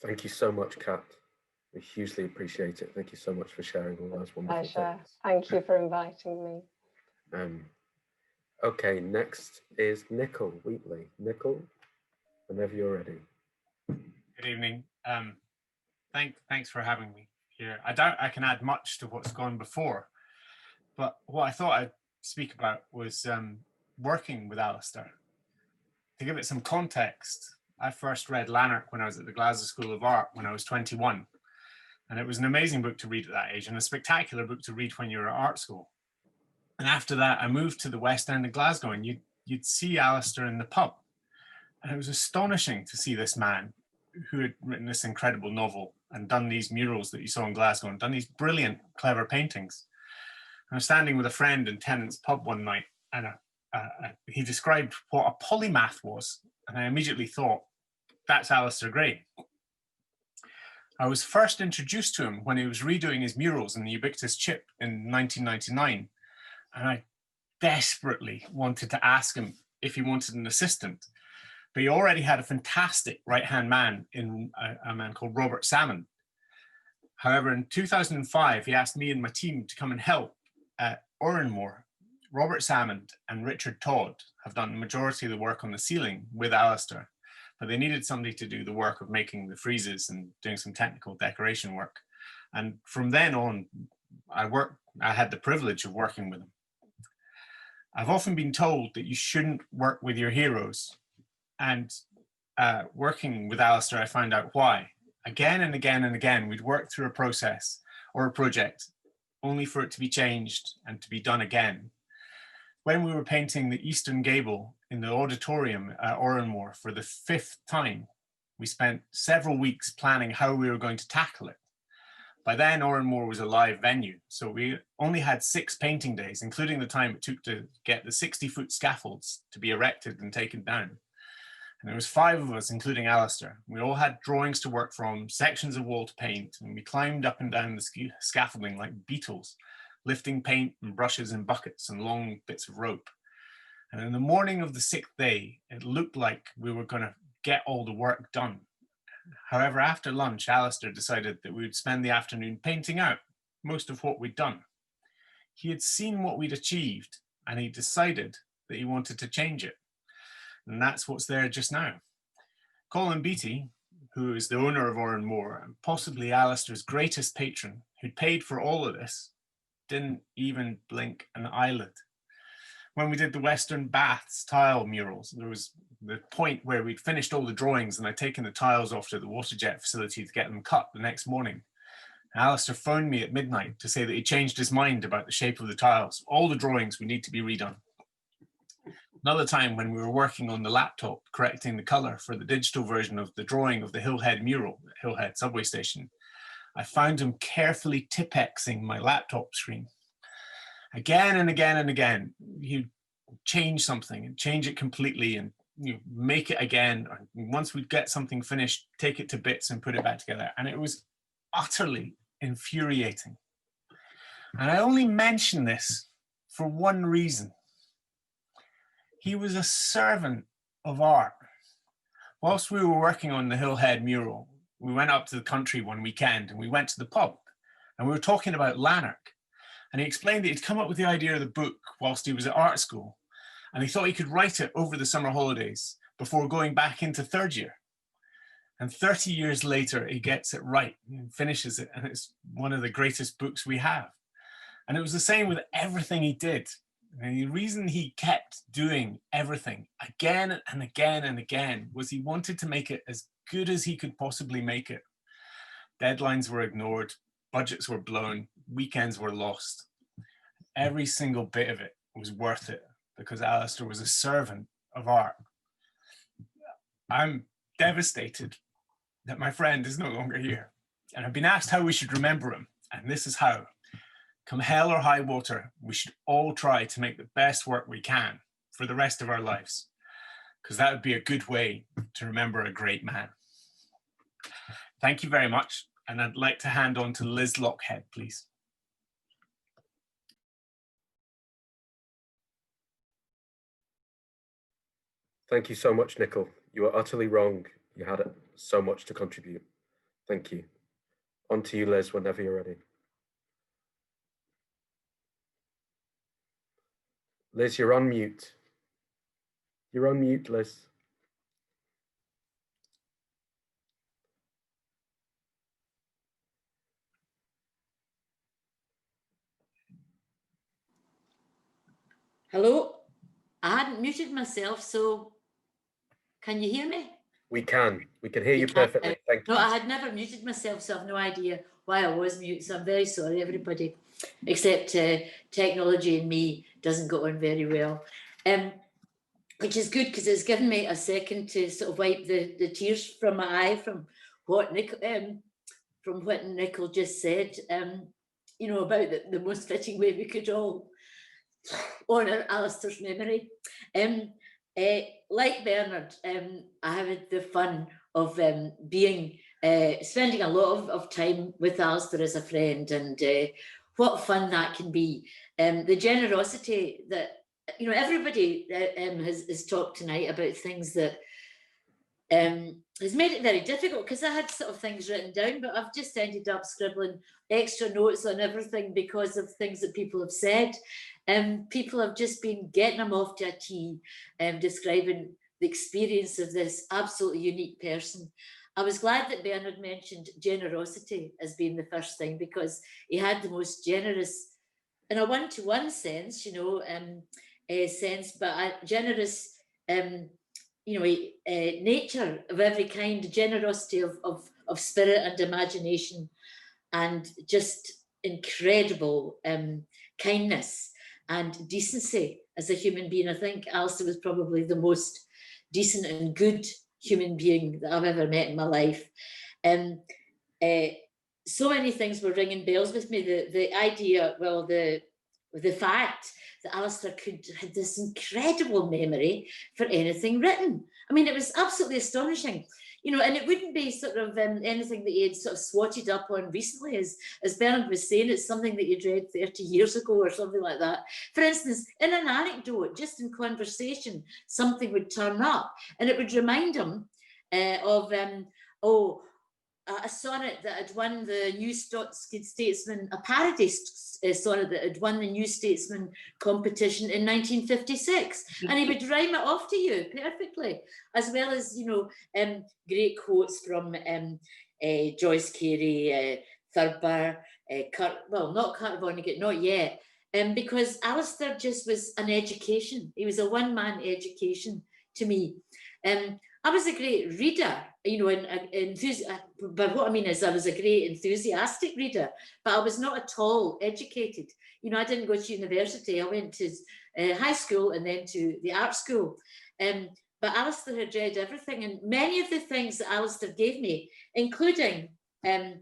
Thank you so much, Kat. We hugely appreciate it. Thank you so much for sharing all those wonderful Pleasure. things. Thank you for inviting me. Okay, next is Nicol Wheatley. Nicol, whenever you're ready. Good evening. Thanks for having me here. I doubt I can add much to what's gone before, but what I thought I'd speak about was working with Alasdair. To give it some context, I first read Lanark when I was at the Glasgow School of Art when I was 21. And it was an amazing book to read at that age and a spectacular book to read when you were at art school. And after that, I moved to the West End of Glasgow, and you'd see Alasdair in the pub. And it was astonishing to see this man who had written this incredible novel and done these murals that you saw in Glasgow and done these brilliant, clever paintings. I was standing with a friend in Tennant's pub one night, and he described what a polymath was. And I immediately thought, that's Alasdair Gray. I was first introduced to him when he was redoing his murals in the Ubiquitous Chip in 1999. And I desperately wanted to ask him if he wanted an assistant. But he already had a fantastic right-hand man in a man called Robert Salmon. However, in 2005, he asked me and my team to come and help at Oranmore. Robert Salmon and Richard Todd have done the majority of the work on the ceiling with Alasdair, but they needed somebody to do the work of making the friezes and doing some technical decoration work. And from then on, I had the privilege of working with him. I've often been told that you shouldn't work with your heroes, and working with Alasdair, I found out why. Again and again and again, we'd work through a process or a project only for it to be changed and to be done again. When we were painting the eastern gable in the auditorium at Oranmore for the 5th time, we spent several weeks planning how we were going to tackle it. By then, Oranmore was a live venue, so we only had 6 painting days, including the time it took to get the 60-foot scaffolds to be erected and taken down. And there was 5 of us, including Alasdair. We all had drawings to work from, sections of wall to paint, and we climbed up and down the scaffolding like beetles, lifting paint and brushes and buckets and long bits of rope. And in the morning of the 6th day, it looked like we were going to get all the work done. However, after lunch, Alasdair decided that we would spend the afternoon painting out most of what we'd done. He had seen what we'd achieved, and he decided that he wanted to change it. And that's what's there just now. Colin Beattie, who is the owner of Oranmore and possibly Alasdair's greatest patron, who'd paid for all of this, didn't even blink an eyelid. When we did the Western Baths tile murals, there was the point where we'd finished all the drawings and I'd taken the tiles off to the waterjet facility to get them cut the next morning. And Alasdair phoned me at midnight to say that he changed his mind about the shape of the tiles. All the drawings would need to be redone. Another time when we were working on the laptop, correcting the color for the digital version of the drawing of the Hillhead mural at Hillhead subway station, I found him carefully Tipexing my laptop screen. Again and again and again, he'd change something and change it completely and make it again. Or once we'd get something finished, take it to bits and put it back together. And it was utterly infuriating. And I only mention this for one reason. He was a servant of art. Whilst we were working on the Hillhead mural, we went up to the country one weekend and we went to the pub and we were talking about Lanark. And he explained that he'd come up with the idea of the book whilst he was at art school. And he thought he could write it over the summer holidays before going back into third year. And 30 years later, he gets it right and finishes it. And it's one of the greatest books we have. And it was the same with everything he did. And the reason he kept doing everything again and again and again was he wanted to make it as good as he could possibly make it. Deadlines were ignored, budgets were blown, weekends were lost. Every single bit of it was worth it because Alasdair was a servant of art. I'm devastated that my friend is no longer here. And I've been asked how we should remember him. And this is how. Come hell or high water, we should all try to make the best work we can for the rest of our lives, because that would be a good way to remember a great man. Thank you very much. And I'd like to hand on to Liz Lockhead, please. Thank you so much, Nicol. You are utterly wrong. You had so much to contribute. Thank you. On to you, Liz, whenever you're ready. Liz, you're on mute. You're on mute, Liz. Hello? I hadn't muted myself, so can you hear me? We can hear you perfectly. Thank you. No, I had never muted myself, so I've no idea why I was mute, so I'm very sorry, everybody, except technology and me doesn't go on very well, which is good because it's given me a second to sort of wipe the tears from my eye from what Nicol just said, you know, about the most fitting way we could all honour Alasdair's memory. Like Bernard, I had the fun of spending a lot of time with Alasdair as a friend, and what fun that can be. The generosity that, you know, everybody has talked tonight about things that has made it very difficult, because I had sort of things written down, but I've just ended up scribbling extra notes on everything because of things that people have said. People have just been getting them off to a T, describing the experience of this absolutely unique person. I was glad that Bernard mentioned generosity as being the first thing, because he had the most generous, in a one-to-one sense, you know, sense, but a generous, you know, nature of every kind, generosity of spirit and imagination, and just incredible kindness and decency as a human being. I think Alasdair was probably the most decent and good human being that I've ever met in my life. So many things were ringing bells with me. The idea, well, the fact that Alasdair had this incredible memory for anything written. I mean, it was absolutely astonishing, you know, and it wouldn't be sort of anything that he had sort of swatted up on recently, as Bernard was saying, it's something that you'd read 30 years ago or something like that. For instance, in an anecdote, just in conversation, something would turn up and it would remind him of, a sonnet that had won the New Statesman, a parody sonnet that had won the New Statesman competition in 1956. And he would rhyme it off to you perfectly, as well as, you know, great quotes from Joyce Carey, Thurber, well, not Carter Vonnegut, not yet, because Alasdair just was an education. He was a one-man education to me. I was a great reader, you know, but what I mean is I was a great enthusiastic reader, but I was not at all educated. You know, I didn't go to university. I went to high school and then to the art school. But Alasdair had read everything, and many of the things that Alasdair gave me, including the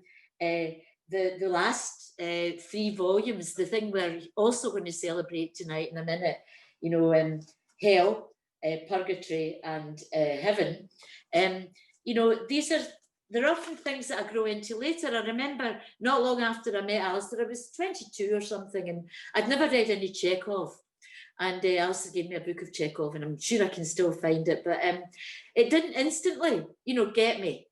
last 3 volumes, the thing we're also going to celebrate tonight in a minute, hell, purgatory, and heaven. They're often things that I grow into later. I remember not long after I met Alasdair, I was 22 or something, and I'd never read any Chekhov. And Alasdair gave me a book of Chekhov, and I'm sure I can still find it, but it didn't instantly, get me.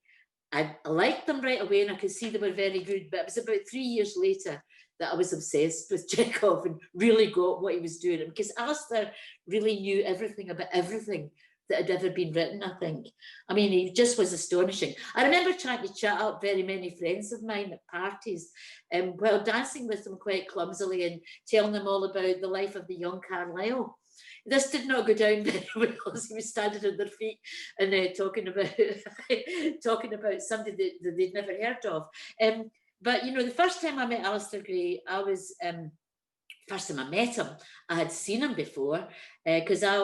I liked them right away, and I could see they were very good, but it was about 3 years later that I was obsessed with Chekhov and really got what he was doing. Because Alasdair really knew everything about everything that had ever been written, I think. I mean, he just was astonishing. I remember trying to chat up very many friends of mine at parties while dancing with them quite clumsily and telling them all about the life of the young Carlyle. This did not go down very well as he was standing on their feet and talking about somebody that they'd never heard of. But, the first time I met Alasdair Gray, first time I met him, I had seen him before, because I,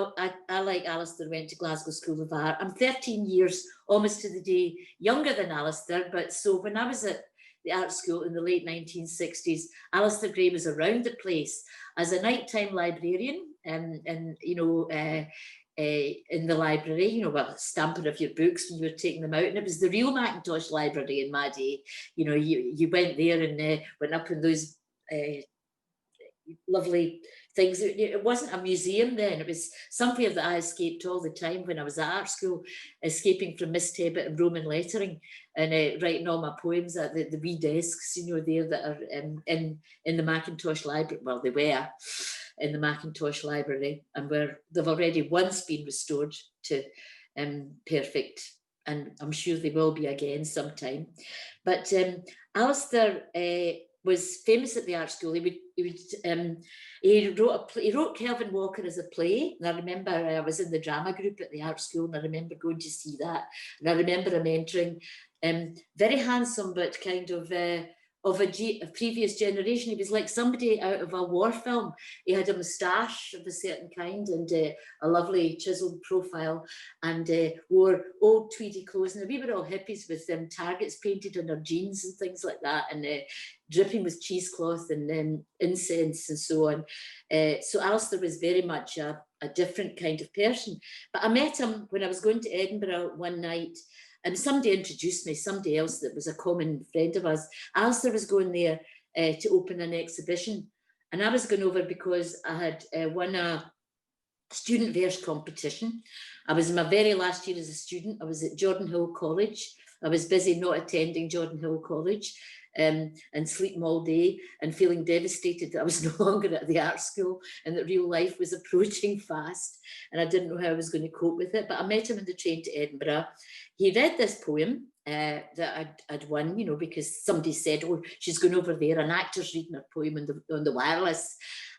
like Alasdair, went to Glasgow School of Art. I'm 13 years, almost to the day, younger than Alasdair, but so when I was at the art school in the late 1960s, Alasdair Gray was around the place as a nighttime librarian, in the library, stamper of your books when you were taking them out. And it was the real Mackintosh library in my day. You went there and went up in those lovely things. It wasn't a museum then. It was somewhere that I escaped all the time when I was at art school, escaping from Miss Tebbit and Roman lettering and writing all my poems at the wee desks, there that are in the Mackintosh library. Well, they were in the Mackintosh library, and they've already once been restored to perfect, and I'm sure they will be again sometime. But Alasdair was famous at the art school. He wrote Kelvin Walker as a play, and I remember I was in the drama group at the art school, and I remember going to see that, and I remember him entering, very handsome but kind of a previous generation. He was like somebody out of a war film. He had a moustache of a certain kind and a lovely chiseled profile, and wore old tweedy clothes. And we were all hippies with targets painted on our jeans and things like that, and dripping with cheesecloth and incense and so on. So Alasdair was very much a different kind of person. But I met him when I was going to Edinburgh one night, and somebody introduced me, somebody else that was a common friend of us. Alasdair was going there to open an exhibition. And I was going over because I had won a student verse competition. I was in my very last year as a student. I was at Jordan Hill College. I was busy not attending Jordan Hill College and sleeping all day and feeling devastated that I was no longer at the art school and that real life was approaching fast. And I didn't know how I was going to cope with it. But I met him on the train to Edinburgh. He read this poem that I'd won, because somebody said, oh, she's going over there, an actor's reading her poem on the wireless.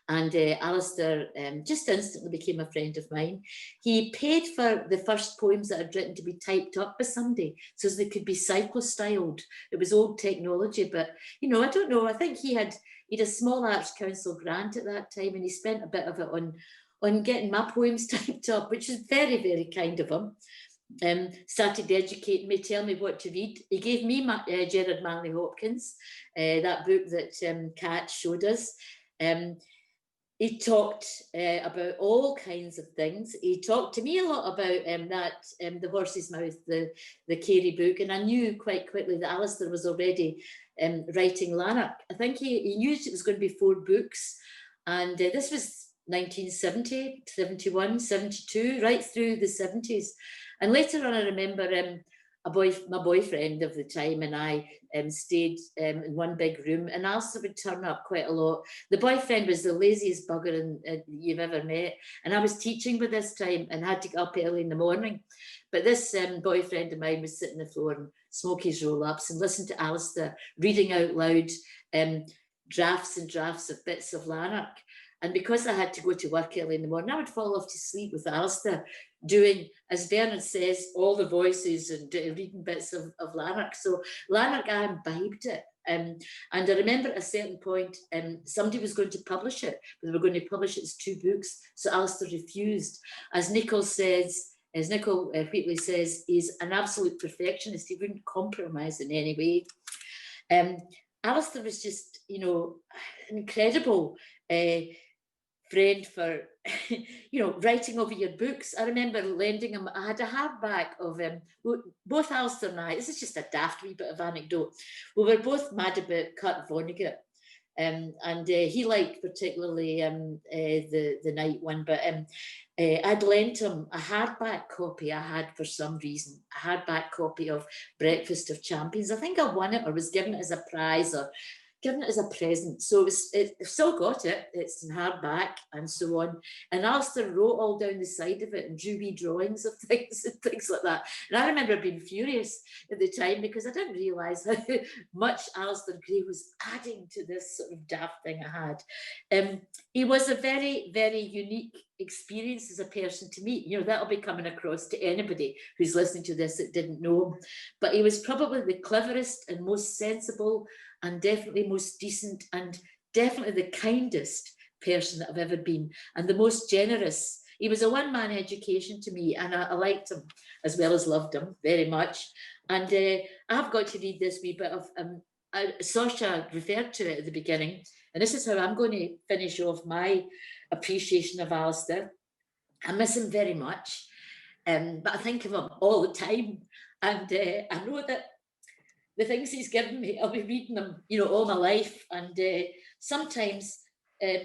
And Alasdair just instantly became a friend of mine. He paid for the first poems that I'd written to be typed up by somebody so they could be cyclo-styled. It was old technology, but, I don't know. I think he had a small Arts Council grant at that time, and he spent a bit of it on getting my poems typed up, which is very, very kind of him. Started educating me, telling me what to read. He gave me Gerard Manley Hopkins, that book that Kat showed us. He talked about all kinds of things. He talked to me a lot about The Horse's Mouth, the Carey book, and I knew quite quickly that Alasdair was already writing Lanark. I think he knew it was going to be 4 books, and this was 1970, 71, 72, right through the 70s. And later on, I remember my boyfriend of the time and I stayed in one big room, and Alasdair would turn up quite a lot. The boyfriend was the laziest bugger you've ever met, and I was teaching by this time and had to get up early in the morning. But this boyfriend of mine was sitting on the floor and smoke his roll-ups and listen to Alasdair reading out loud drafts and drafts of bits of Lanark. And because I had to go to work early in the morning, I would fall off to sleep with Alasdair doing, as Bernard says, all the voices and reading bits of Lanark. So Lanark, I imbibed it. And I remember at a certain point, somebody was going to publish it, but they were going to publish it as 2 books. So Alasdair refused. As Nicol Wheatley says, he's an absolute perfectionist. He wouldn't compromise in any way. Alasdair was just, an incredible friend for you know, writing over your books. I remember lending him, I had a hardback of both Alasdair and I, this is just a daft wee bit of anecdote. We were both mad about Kurt Vonnegut. And he liked particularly the night one, but I'd lent him a hardback copy I had for some reason, a hardback copy of Breakfast of Champions. I think I won it or was given it as a prize or given it as a present. So I've still got it, it's in hardback and so on. And Alasdair wrote all down the side of it and drew wee drawings of things and things like that. And I remember being furious at the time because I didn't realise how much Alasdair Gray was adding to this sort of daft thing I had. He was a very, very unique experience as a person to meet. You know, that'll be coming across to anybody who's listening to this that didn't know him. But he was probably the cleverest and most sensible and definitely most decent and definitely the kindest person that I've ever been and the most generous. He was a one-man education to me and I liked him as well as loved him very much. And I've got to read this wee bit of, Saoirse referred to it at the beginning, and this is how I'm going to finish off my appreciation of Alasdair. I miss him very much, but I think of him all the time. And I know that the things he's given me, I'll be reading them, you know, all my life. And sometimes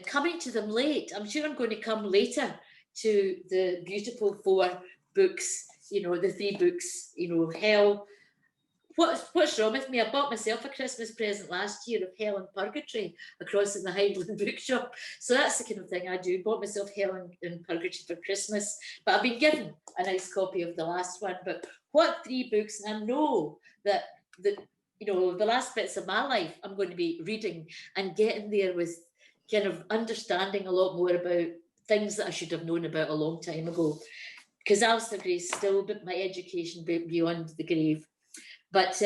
coming to them late, I'm sure I'm going to come later to the beautiful 4 books, you know, the 3 books, you know, Hell. What's wrong with me? I bought myself a Christmas present last year of Hell and Purgatory across in the Highland bookshop. So that's the kind of thing I do. Bought myself Hell and Purgatory for Christmas. But I've been given a nice copy of the last one. But what 3 books? And I know that you know, the last bits of my life I'm going to be reading and getting there with kind of understanding a lot more about things that I should have known about a long time ago. Because Alasdair Gray is still my education beyond the grave. But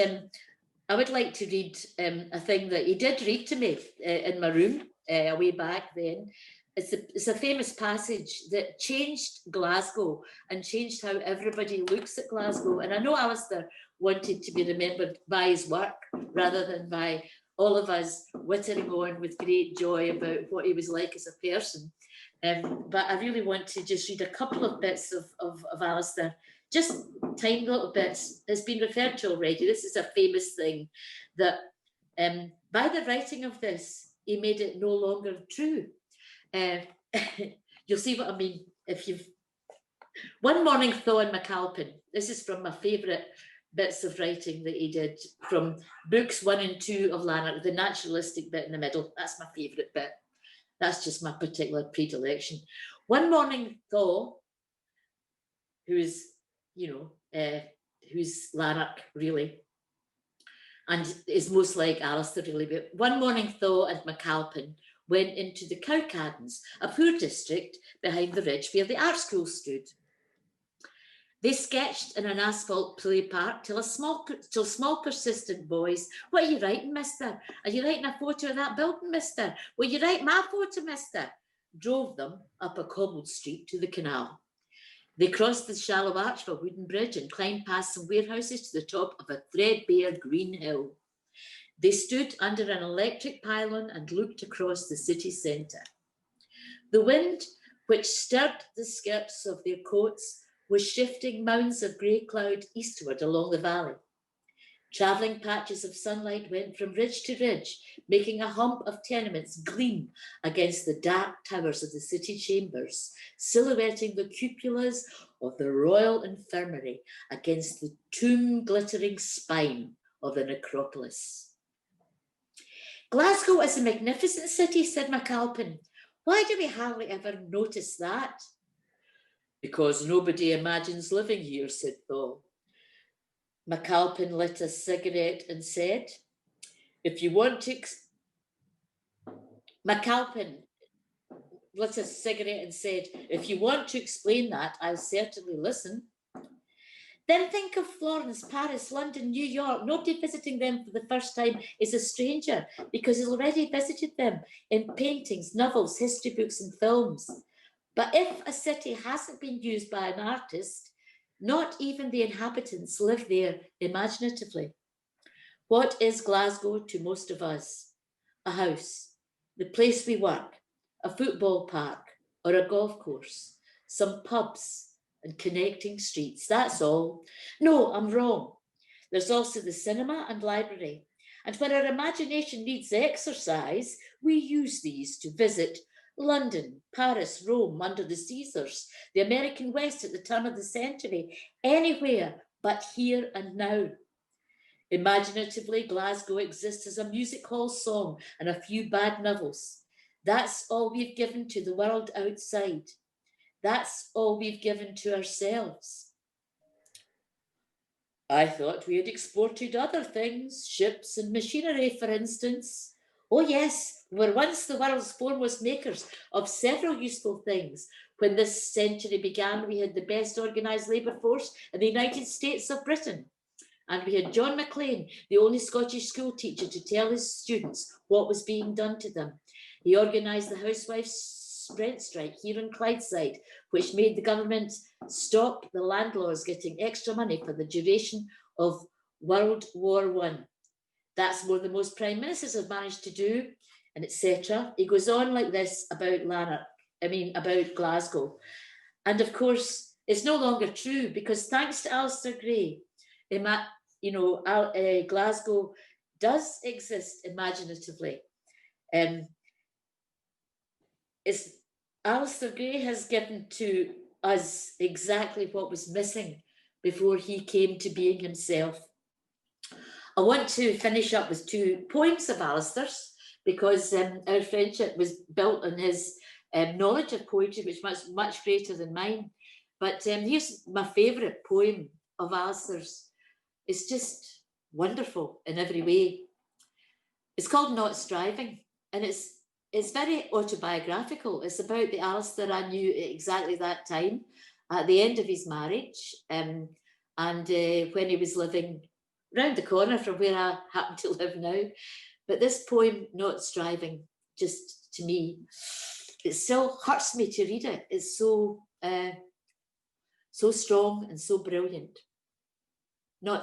I would like to read a thing that he did read to me in my room way back then. It's a famous passage that changed Glasgow and changed how everybody looks at Glasgow. And I know Alasdair wanted to be remembered by his work rather than by all of us wittering on with great joy about what he was like as a person. But I really want to just read a couple of bits of Alasdair, just tiny little bits. It's been referred to already. This is a famous thing that by the writing of this, he made it no longer true. You'll see what I mean if you've... One morning thaw in McAlpin. This is from my favourite bits of writing that he did from books 1 and 2 of Lanark, the naturalistic bit in the middle. That's my favourite bit. That's just my particular predilection. One morning thaw, who's, you know, who's Lanark really, and is most like Alasdair really, but one morning thaw at McAlpin went into the Cowcaddens, a poor district behind the ridge where the art school stood. They sketched in an asphalt play park till small persistent boys, "What are you writing, mister? Are you writing a photo of that building, mister? Will you write my photo, mister?" drove them up a cobbled street to the canal. They crossed the shallow arch of a wooden bridge and climbed past some warehouses to the top of a threadbare green hill. They stood under an electric pylon and looked across the city centre. The wind, which stirred the skirts of their coats, was shifting mounds of grey cloud eastward along the valley. Travelling patches of sunlight went from ridge to ridge, making a hump of tenements gleam against the dark towers of the city chambers, silhouetting the cupolas of the Royal Infirmary against the tomb-glittering spine of the necropolis. "Glasgow is a magnificent city," said McAlpin. "Why do we hardly ever notice that?" "Because nobody imagines living here," said Thaw. McAlpin lit a cigarette and said, "If you want to..." McAlpin lit a cigarette and said, "If you want to explain that, I'll certainly listen." "Then think of Florence, Paris, London, New York. Nobody visiting them for the first time is a stranger because he's already visited them in paintings, novels, history books and films. But if a city hasn't been used by an artist, not even the inhabitants live there imaginatively. What is Glasgow to most of us? A house, the place we work, a football park, or a golf course, some pubs and connecting streets, that's all. No, I'm wrong. There's also the cinema and library. And when our imagination needs exercise, we use these to visit London, Paris, Rome under the Caesars, the American West at the turn of the century, anywhere but here and now. Imaginatively, Glasgow exists as a music hall song and a few bad novels. That's all we've given to the world outside. That's all we've given to ourselves. I thought we had exported other things, ships and machinery, for instance. Oh yes, we were once the world's foremost makers of several useful things. When this century began, we had the best organised labour force in the United States of Britain. And we had John Maclean, the only Scottish school teacher, to tell his students what was being done to them. He organised the housewife's rent strike here in Clydeside, which made the government stop the landlords getting extra money for the duration of World War I. That's more than most prime ministers have managed to do, and etc. He goes on like this about about Glasgow. And of course, it's no longer true, because thanks to Alasdair Gray, Glasgow does exist imaginatively. Alasdair Gray has given to us exactly what was missing before he came to being himself. I want to finish up with two poems of Alasdair's, because our friendship was built on his knowledge of poetry, which was much greater than mine. But here's my favourite poem of Alasdair's. It's just wonderful in every way. It's called Not Striving, and it's very autobiographical. It's about the Alasdair I knew at exactly that time, at the end of his marriage, and when he was living round the corner from where I happen to live now. But this poem, Not Striving, just to me, it still hurts me to read it. It's so strong and so brilliant. And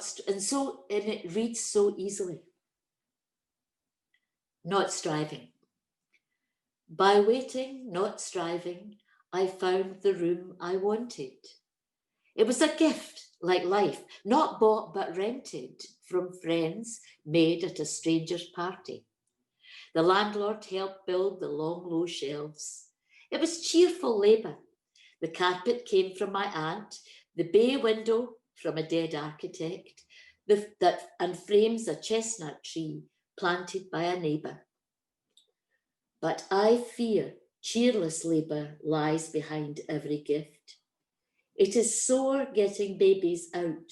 it reads so easily. Not striving. By waiting, not striving, I found the room I wanted. It was a gift, like life, not bought but rented from friends made at a stranger's party. The landlord helped build the long, low shelves. It was cheerful labour. The carpet came from my aunt, the bay window from a dead architect, and frames a chestnut tree planted by a neighbour. But I fear cheerless labour lies behind every gift. It is sore getting babies out.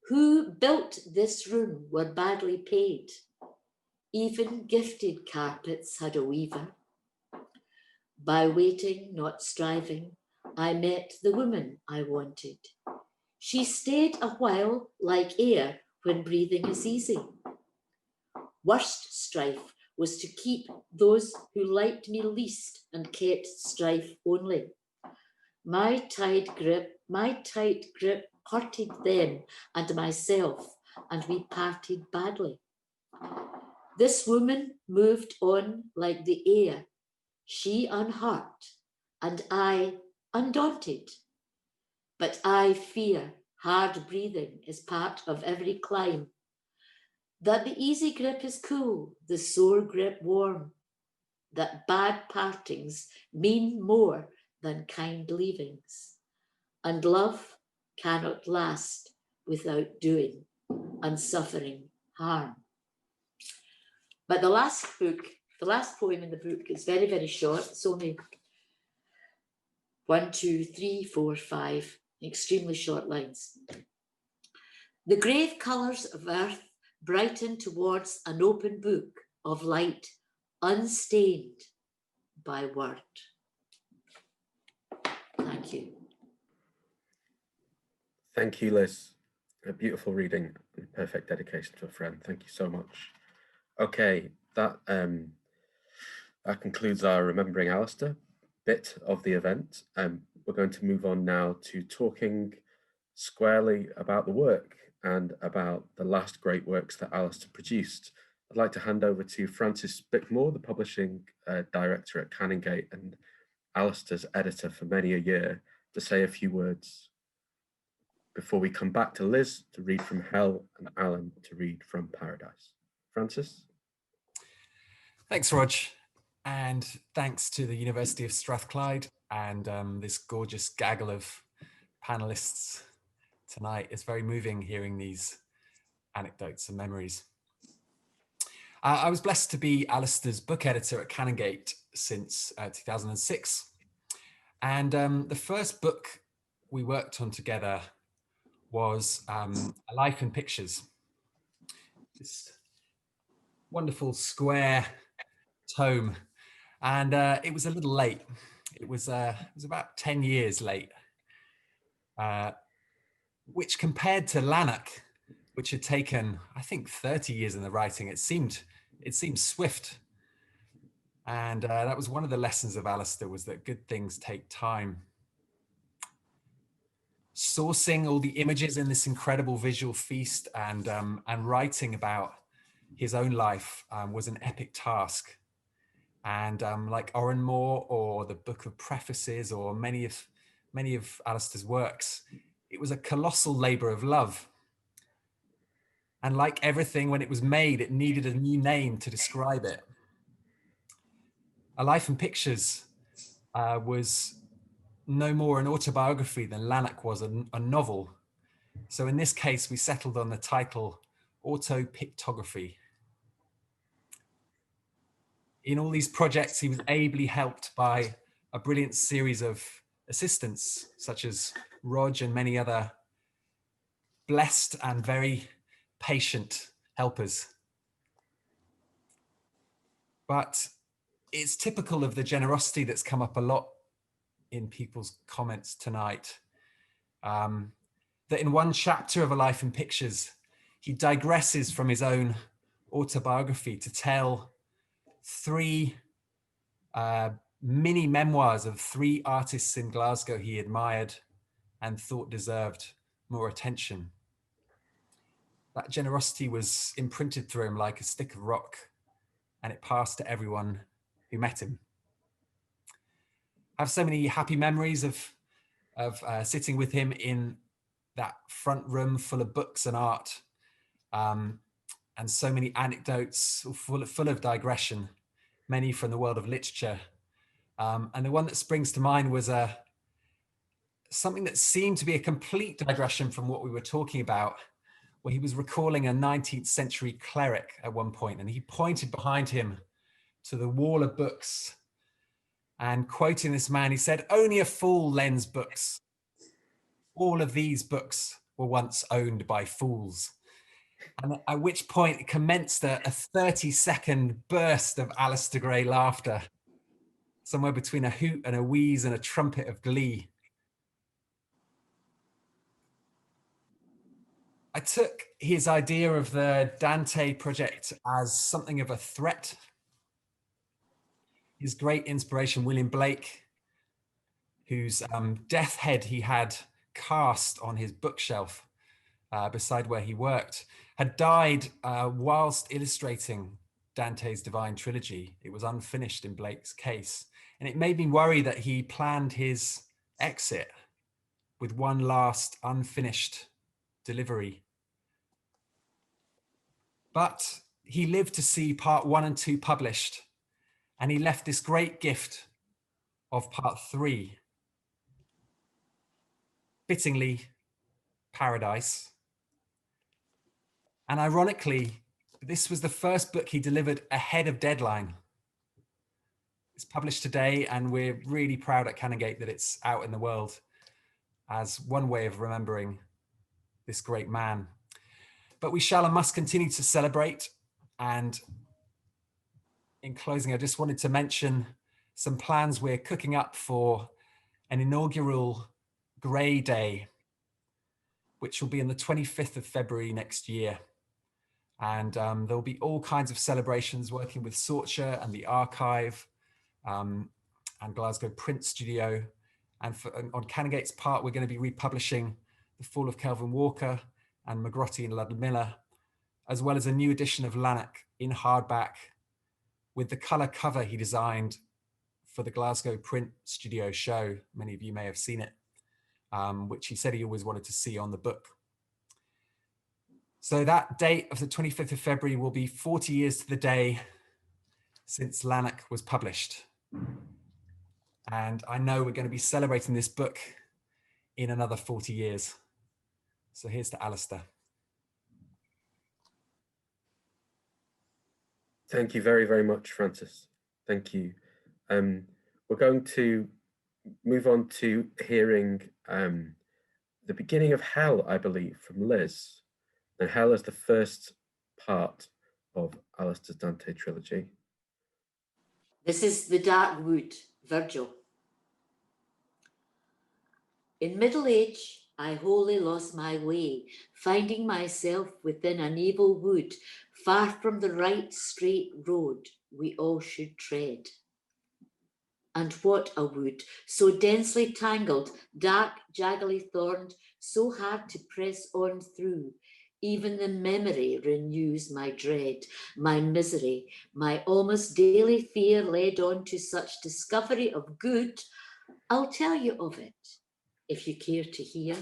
Who built this room were badly paid. Even gifted carpets had a weaver. By waiting, not striving, I met the woman I wanted. She stayed a while like air when breathing is easy. Worst strife was to keep those who liked me least and kept strife only. My tight grip hurted them and myself, and we parted badly. This woman moved on like the air, she unhurt, and I undaunted. But I fear hard breathing is part of every climb, that the easy grip is cool, the sore grip warm, that bad partings mean more than kind leavings, and love cannot last without doing and suffering harm. But the last poem in the book is very, very short. It's only 1, 2, 3, 4, 5 extremely short lines. The grave colours of earth brighten towards an open book of light, unstained by word. Thank you. Thank you, Liz. A beautiful reading and perfect dedication to a friend. Thank you so much. Okay, that concludes our Remembering Alasdair bit of the event. We're going to move on now to talking squarely about the work and about the last great works that Alasdair produced. I'd like to hand over to Francis Bickmore, the publishing director at Canongate, and Alasdair's editor for many a year, to say a few words before we come back to Liz to read from Hell and Alan to read from Paradise. Francis? Thanks, Rog. And thanks to the University of Strathclyde and this gorgeous gaggle of panelists tonight. It's very moving hearing these anecdotes and memories. I was blessed to be Alasdair's book editor at Canongate since 2006. And the first book we worked on together was A Life in Pictures. This wonderful square tome. And it was a little late. It was about 10 years late, which compared to Lanark, which had taken, I think, 30 years in the writing, it seemed swift. And that was one of the lessons of Alasdair, was that good things take time. Sourcing all the images in this incredible visual feast and writing about his own life was an epic task. And like Oranmore or the Book of Prefaces or many of Alasdair's works, it was a colossal labor of love. And like everything, when it was made, it needed a new name to describe it. A Life in Pictures was no more an autobiography than Lanark was a novel. So in this case, we settled on the title Autopictography. In all these projects, he was ably helped by a brilliant series of assistants, such as Rog and many other blessed and very patient helpers. But it's typical of the generosity that's come up a lot in people's comments tonight, that in one chapter of A Life in Pictures, he digresses from his own autobiography to tell three mini memoirs of three artists in Glasgow he admired and thought deserved more attention. That generosity was imprinted through him like a stick of rock, and it passed to everyone who met him. I have so many happy memories of sitting with him in that front room full of books and art, and so many anecdotes full of digression, many from the world of literature. And the one that springs to mind was something that seemed to be a complete digression from what we were talking about, where he was recalling a 19th century cleric at one point, and he pointed behind him to the wall of books. And quoting this man, he said, "Only a fool lends books. All of these books were once owned by fools." And at which point it commenced a 30-second burst of Alasdair Gray laughter, somewhere between a hoot and a wheeze and a trumpet of glee. I took his idea of the Dante project as something of a threat. His great inspiration, William Blake, whose death head he had cast on his bookshelf beside where he worked, had died whilst illustrating Dante's Divine Trilogy. It was unfinished in Blake's case. And it made me worry that he planned his exit with one last unfinished delivery. But he lived to see part 1 and 2 published, and he left this great gift of part 3. Fittingly, Paradise. And ironically, this was the first book he delivered ahead of deadline. It's published today, and we're really proud at Canongate that it's out in the world as one way of remembering this great man. But we shall and must continue to celebrate. And in closing, I just wanted to mention some plans we're cooking up for an inaugural Gray Day, which will be on the 25th of February next year. And there'll be all kinds of celebrations working with Sorcha and the Archive and Glasgow Print Studio. And on Canongate's part, we're going to be republishing The Fall of Kelvin Walker and Magrotti and Ludmilla, as well as a new edition of Lanark in hardback with the colour cover he designed for the Glasgow Print Studio show. Many of you may have seen it, which he said he always wanted to see on the book. So that date of the 25th of February will be 40 years to the day since Lanark was published. And I know we're going to be celebrating this book in another 40 years. So here's to Alasdair. Thank you very, very much, Francis. Thank you. We're going to move on to hearing the beginning of Hell, I believe, from Liz. And Hell is the first part of Alasdair's Dante trilogy. This is The Dark Wood, Virgil. In middle age, I wholly lost my way, finding myself within an evil wood, far from the right straight road we all should tread. And what a wood, so densely tangled, dark, jaggedly thorned, so hard to press on through. Even the memory renews my dread, my misery, my almost daily fear led on to such discovery of good. I'll tell you of it, if you care to hear.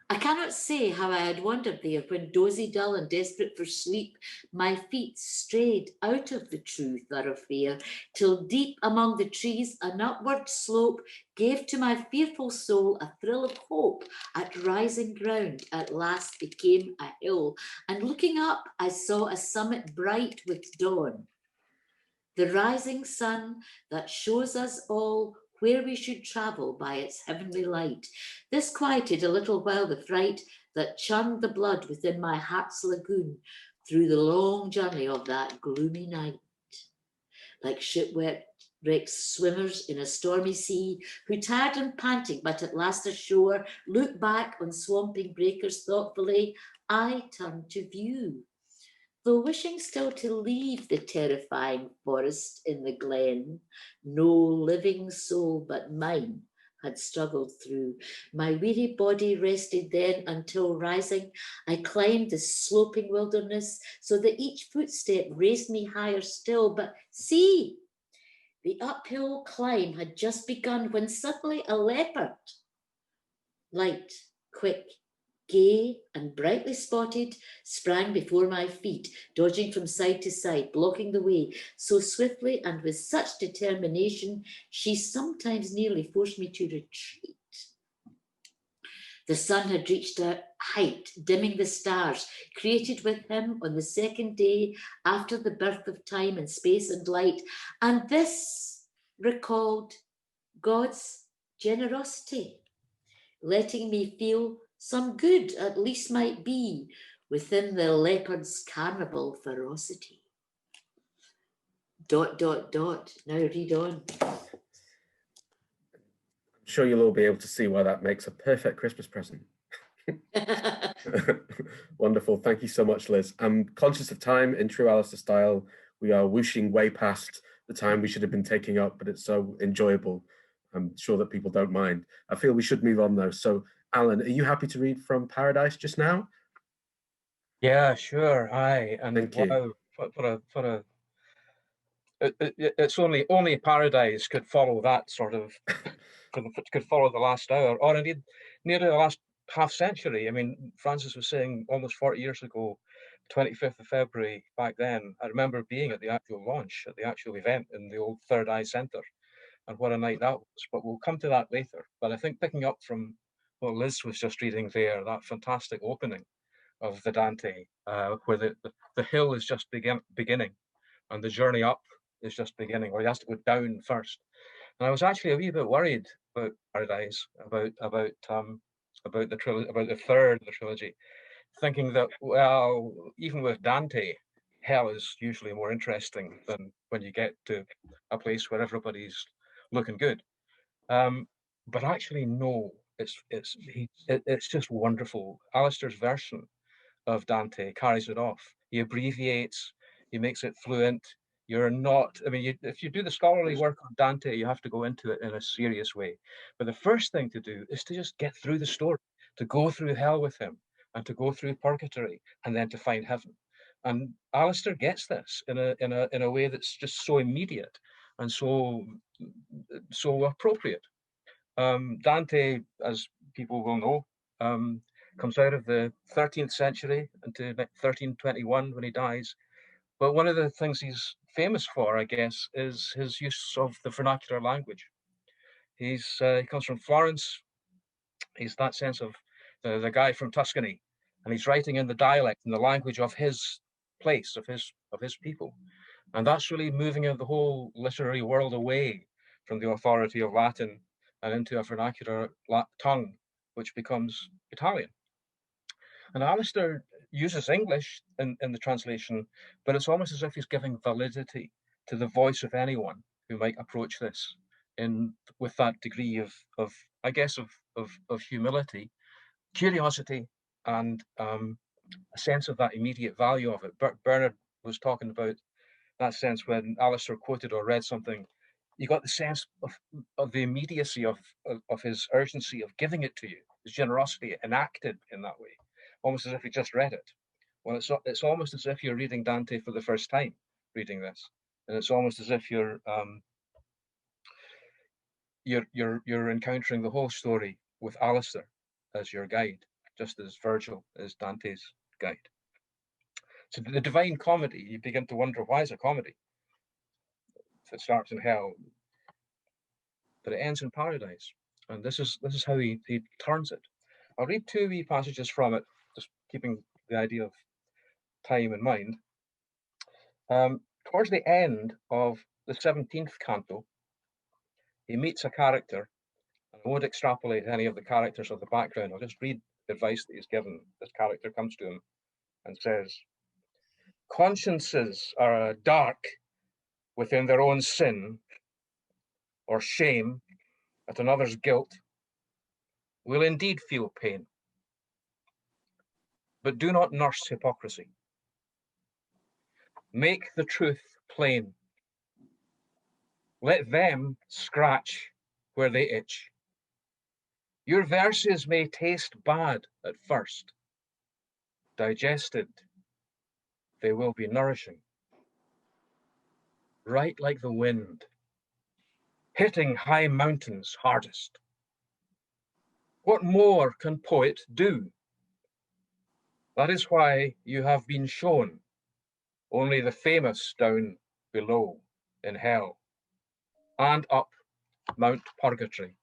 I cannot say how I had wandered there when, dozy, dull and desperate for sleep, my feet strayed out of the true thoroughfare, till deep among the trees an upward slope gave to my fearful soul a thrill of hope. At rising ground at last became a hill, and looking up I saw a summit bright with dawn. The rising sun that shows us all where we should travel by its heavenly light. This quieted a little while the fright that churned the blood within my heart's lagoon through the long journey of that gloomy night. Like shipwrecked swimmers in a stormy sea, who tired and panting but at last ashore, look back on swamping breakers thoughtfully, I turned to view. Though wishing still to leave the terrifying forest in the glen, no living soul but mine had struggled through. My weary body rested then until rising, I climbed the sloping wilderness so that each footstep raised me higher still. But see, the uphill climb had just begun when suddenly a leopard, light, quick, gay and brightly spotted, sprang before my feet, dodging from side to side, blocking the way so swiftly and with such determination, she sometimes nearly forced me to retreat. The sun had reached a height, dimming the stars, created with him on the second day after the birth of time and space and light, and this recalled God's generosity, letting me feel some good at least might be within the leopard's carnival ferocity. ... Now read on. I'm sure you'll all be able to see why that makes a perfect Christmas present. Wonderful. Thank you so much, Liz. I'm conscious of time. In true Alasdair style, we are whooshing way past the time we should have been taking up, but it's so enjoyable. I'm sure that people don't mind. I feel we should move on though. So Alan, are you happy to read from Paradise just now? Yeah, sure. Aye, and Thank you. wow, it's only Paradise could follow that sort of could follow the last hour, or indeed nearly the last half century. I mean, Francis was saying almost 40 years ago, 25th of February back then. I remember being at the actual launch, at the actual event in the old Third Eye Centre, and what a night that was. But we'll come to that later. But I think picking up from what Liz was just reading there, that fantastic opening of the Dante, where the hill is just beginning, and the journey up is just beginning, or he has to go down first. And I was actually a wee bit worried about Paradise, about the trilogy, about the third of the trilogy, thinking that, well, even with Dante, hell is usually more interesting than when you get to a place where everybody's looking good. But actually, no, it's just wonderful. Alasdair's version of Dante carries it off. He abbreviates, he makes it fluent. You're not, I mean, if you do the scholarly work on Dante, you have to go into it in a serious way. But the first thing to do is to just get through the story, to go through hell with him, and to go through purgatory, and then to find heaven. And Alasdair gets this in a way that's just so immediate and so appropriate. Dante, as people will know, comes out of the 13th century into 1321 when he dies. But one of the things he's famous for, I guess, is his use of the vernacular language. He comes from Florence. He's that sense of the guy from Tuscany, and he's writing in the dialect and the language of his place, of his people. And that's really moving the whole literary world away from the authority of Latin and into a vernacular tongue, which becomes Italian. And Alasdair uses English in the translation, but it's almost as if he's giving validity to the voice of anyone who might approach this with that degree of I guess, of humility, curiosity, and a sense of that immediate value of it. Bernard was talking about that sense when Alasdair quoted or read something. You got the sense of the immediacy of his urgency of giving it to you, his generosity enacted in that way, almost as if he just read it. Well, it's almost as if you're reading Dante for the first time, reading this, and it's almost as if you're encountering the whole story with Alasdair as your guide, just as Virgil is Dante's guide. So the Divine Comedy, you begin to wonder, why is a comedy? If it starts in hell, but it ends in paradise. And this is how he turns it. I'll read two wee passages from it, just keeping the idea of time in mind. Towards the end of the 17th canto, he meets a character. I won't extrapolate any of the characters or the background. I'll just read the advice that he's given. This character comes to him and says, "Consciences are dark within their own sin or shame at another's guilt will indeed feel pain, but do not nurse hypocrisy. Make the truth plain. Let them scratch where they itch. Your verses may taste bad at first. Digested, they will be nourishing. Right like the wind, hitting high mountains hardest. What more can poet do? That is why you have been shown only the famous down below in hell and up Mount Purgatory.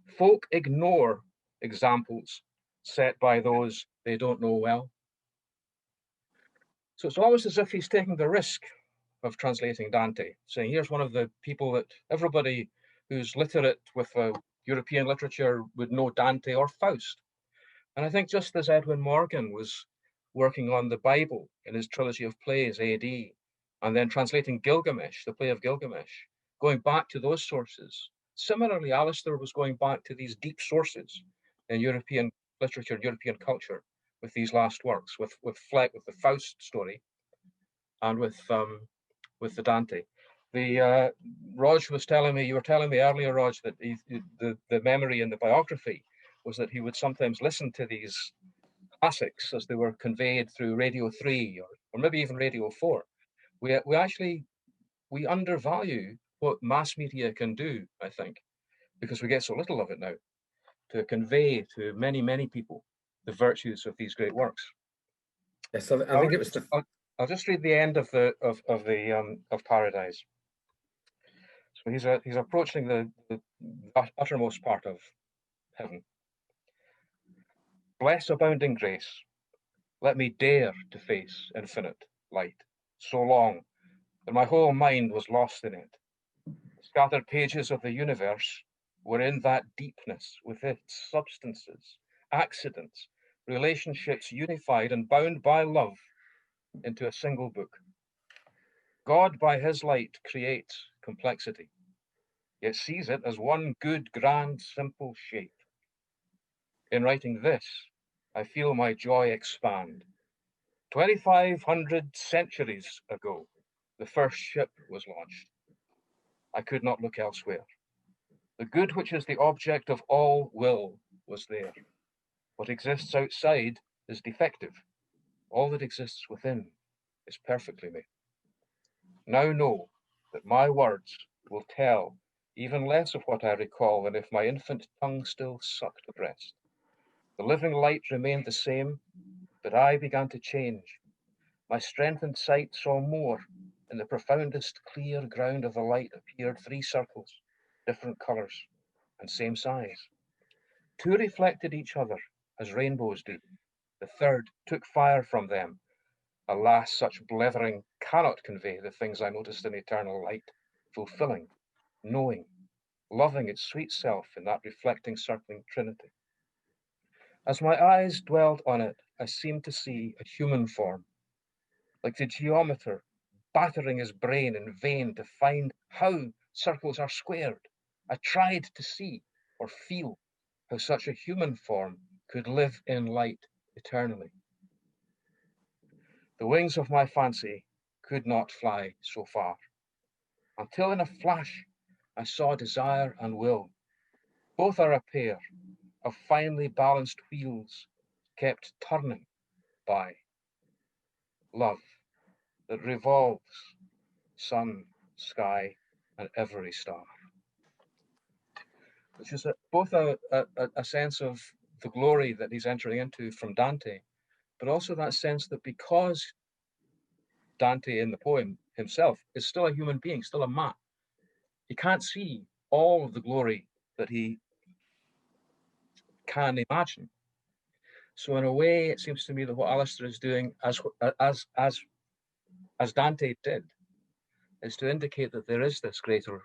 Folk ignore examples set by those they don't know well. So it's almost as if he's taking the risk of translating Dante, saying here's one of the people that everybody who's literate with European literature would know Dante or Faust. And I think just as Edwin Morgan was working on the Bible in his trilogy of plays, AD, and then translating Gilgamesh, the play of Gilgamesh, going back to those sources. Similarly, Alasdair was going back to these deep sources in European literature, European culture, with these last works, with Fleck, with the Faust story, and with the Dante. The Rog was telling me, you were telling me earlier, Rog, that the memory in the biography was that he would sometimes listen to these classics as they were conveyed through Radio 3 or maybe even Radio 4. We undervalue what mass media can do, I think, because we get so little of it now, to convey to many, many people the virtues of these great works. Yes, so I think it was I'll just read the end of Paradise. So he's approaching the uttermost part of heaven. Bless abounding grace. Let me dare to face infinite light, so long that my whole mind was lost in it. The scattered pages of the universe were in that deepness with its substances, accidents, relationships unified and bound by love into a single book. God by his light creates complexity, yet sees it as one good, grand, simple shape. In writing this, I feel my joy expand. 2,500 centuries ago, the first ship was launched. I could not look elsewhere. The good which is the object of all will was there. What exists outside is defective, all that exists within is perfectly me. Now know that my words will tell even less of what I recall than if my infant tongue still sucked the breast. The living light remained the same, but I began to change. My strengthened sight saw more. In the profoundest clear ground of the light appeared 3 circles, different colours and same size. 2 reflected each other as rainbows do. The third took fire from them. Alas, such blethering cannot convey the things I noticed in eternal light, fulfilling, knowing, loving its sweet self in that reflecting, circling trinity. As my eyes dwelled on it, I seemed to see a human form, like the geometer battering his brain in vain to find how circles are squared. I tried to see or feel how such a human form could live in light eternally. The wings of my fancy could not fly so far, until in a flash I saw desire and will. Both are a pair of finely balanced wheels kept turning by love that revolves sun, sky, and every star. Which is both a sense of the glory that he's entering into from Dante, but also that sense that because Dante in the poem himself is still a human being, still a man, he can't see all of the glory that he can imagine. So in a way, it seems to me that what Alasdair is doing, as Dante did, is to indicate that there is this greater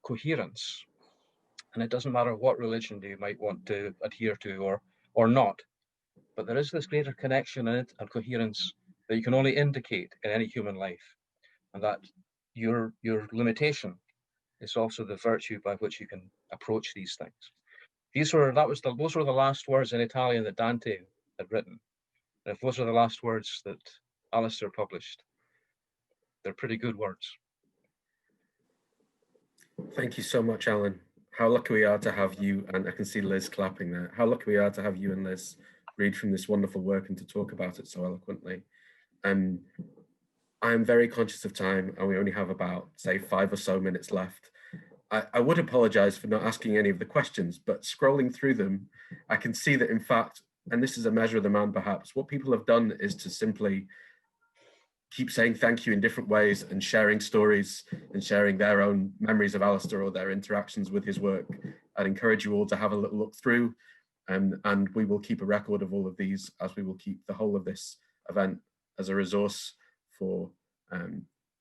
coherence. And it doesn't matter what religion you might want to adhere to or not, but there is this greater connection in it and coherence that you can only indicate in any human life, and that your limitation is also the virtue by which you can approach these things. Those were the last words in Italian that Dante had written. And if those are the last words that Alasdair published, they're pretty good words. Thank you so much, Alan. How lucky we are to have you, and I can see Liz clapping there. How lucky we are to have you and Liz read from this wonderful work and to talk about it so eloquently. I'm very conscious of time, and we only have about, say, 5 or so minutes left. I would apologize for not asking any of the questions, but scrolling through them, I can see that, in fact, and this is a measure of the man perhaps, what people have done is to simply keep saying thank you in different ways and sharing stories and sharing their own memories of Alasdair or their interactions with his work. I'd encourage you all to have a little look through, and we will keep a record of all of these, as we will keep the whole of this event as a resource for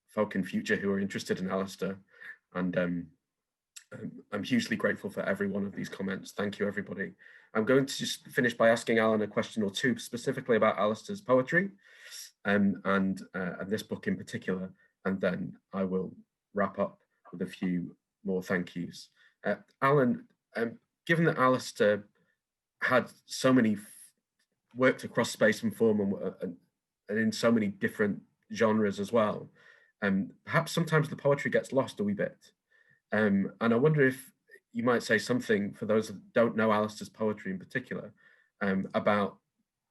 folk in future who are interested in Alasdair. And I'm hugely grateful for every one of these comments. Thank you, everybody. I'm going to just finish by asking Alan a question or two specifically about Alasdair's poetry and this book in particular, and then I will wrap up with a few more thank yous. Alan, given that Alasdair had so many worked across space and form and in so many different genres as well, perhaps sometimes the poetry gets lost a wee bit. And I wonder if you might say something, for those that don't know Alasdair's poetry in particular, about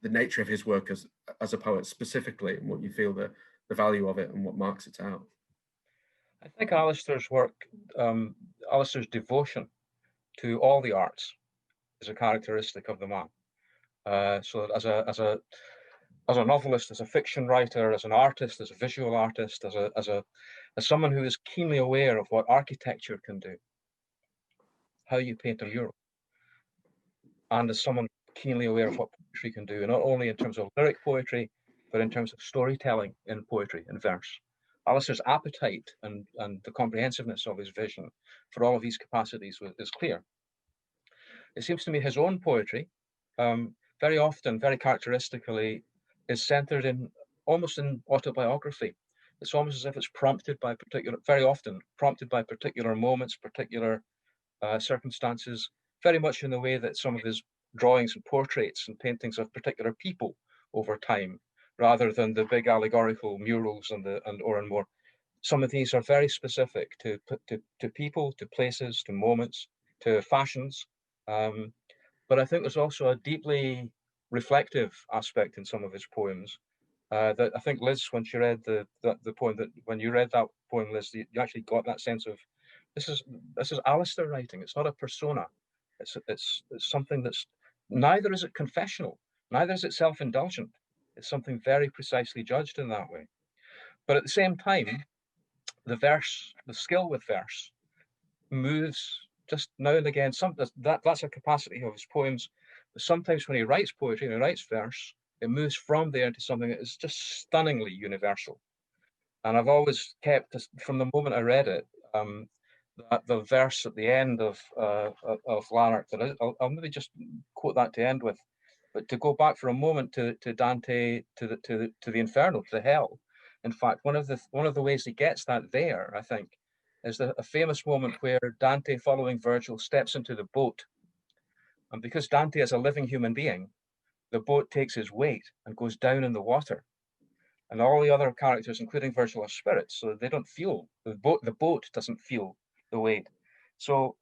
the nature of his work as a poet specifically, and what you feel the value of it and what marks it out. I think Alasdair's work, Alasdair's devotion to all the arts is a characteristic of the man. So as a novelist, as a fiction writer, as an artist, as a visual artist, as someone who is keenly aware of what architecture can do, how you paint a mural, and as someone keenly aware of what poetry can do, not only in terms of lyric poetry, but in terms of storytelling in poetry and verse. Alasdair's appetite and the comprehensiveness of his vision for all of these capacities is clear. It seems to me his own poetry, very often, very characteristically, is centered almost in autobiography. It's almost as if it's very often prompted by particular moments, particular circumstances, very much in the way that some of his drawings and portraits and paintings of particular people over time, rather than the big allegorical murals and more. Some of these are very specific to people, to places, to moments, to fashions. But I think there's also a deeply reflective aspect in some of his poems. That I think Liz, when she read the poem, that when you read that poem, Liz, you actually got that sense of this is Alasdair writing. It's not a persona. It's something that's neither is it confessional, neither is it self-indulgent. It's something very precisely judged in that way. But at the same time, the skill with verse moves just now and again. That's a capacity of his poems. But sometimes when he writes poetry and he writes verse, it moves from there to something that is just stunningly universal. And I've always kept, from the moment I read it, that the verse at the end of Lanark, that I'll maybe just quote that to end with, but to go back for a moment to Dante, to the Inferno, to the hell. In fact, one of the ways he gets that there, I think, is a famous moment where Dante, following Virgil, steps into the boat. And because Dante is a living human being, the boat takes his weight and goes down in the water. And all the other characters, including Virgil, are spirits, so they don't feel, the boat doesn't feel the weight. So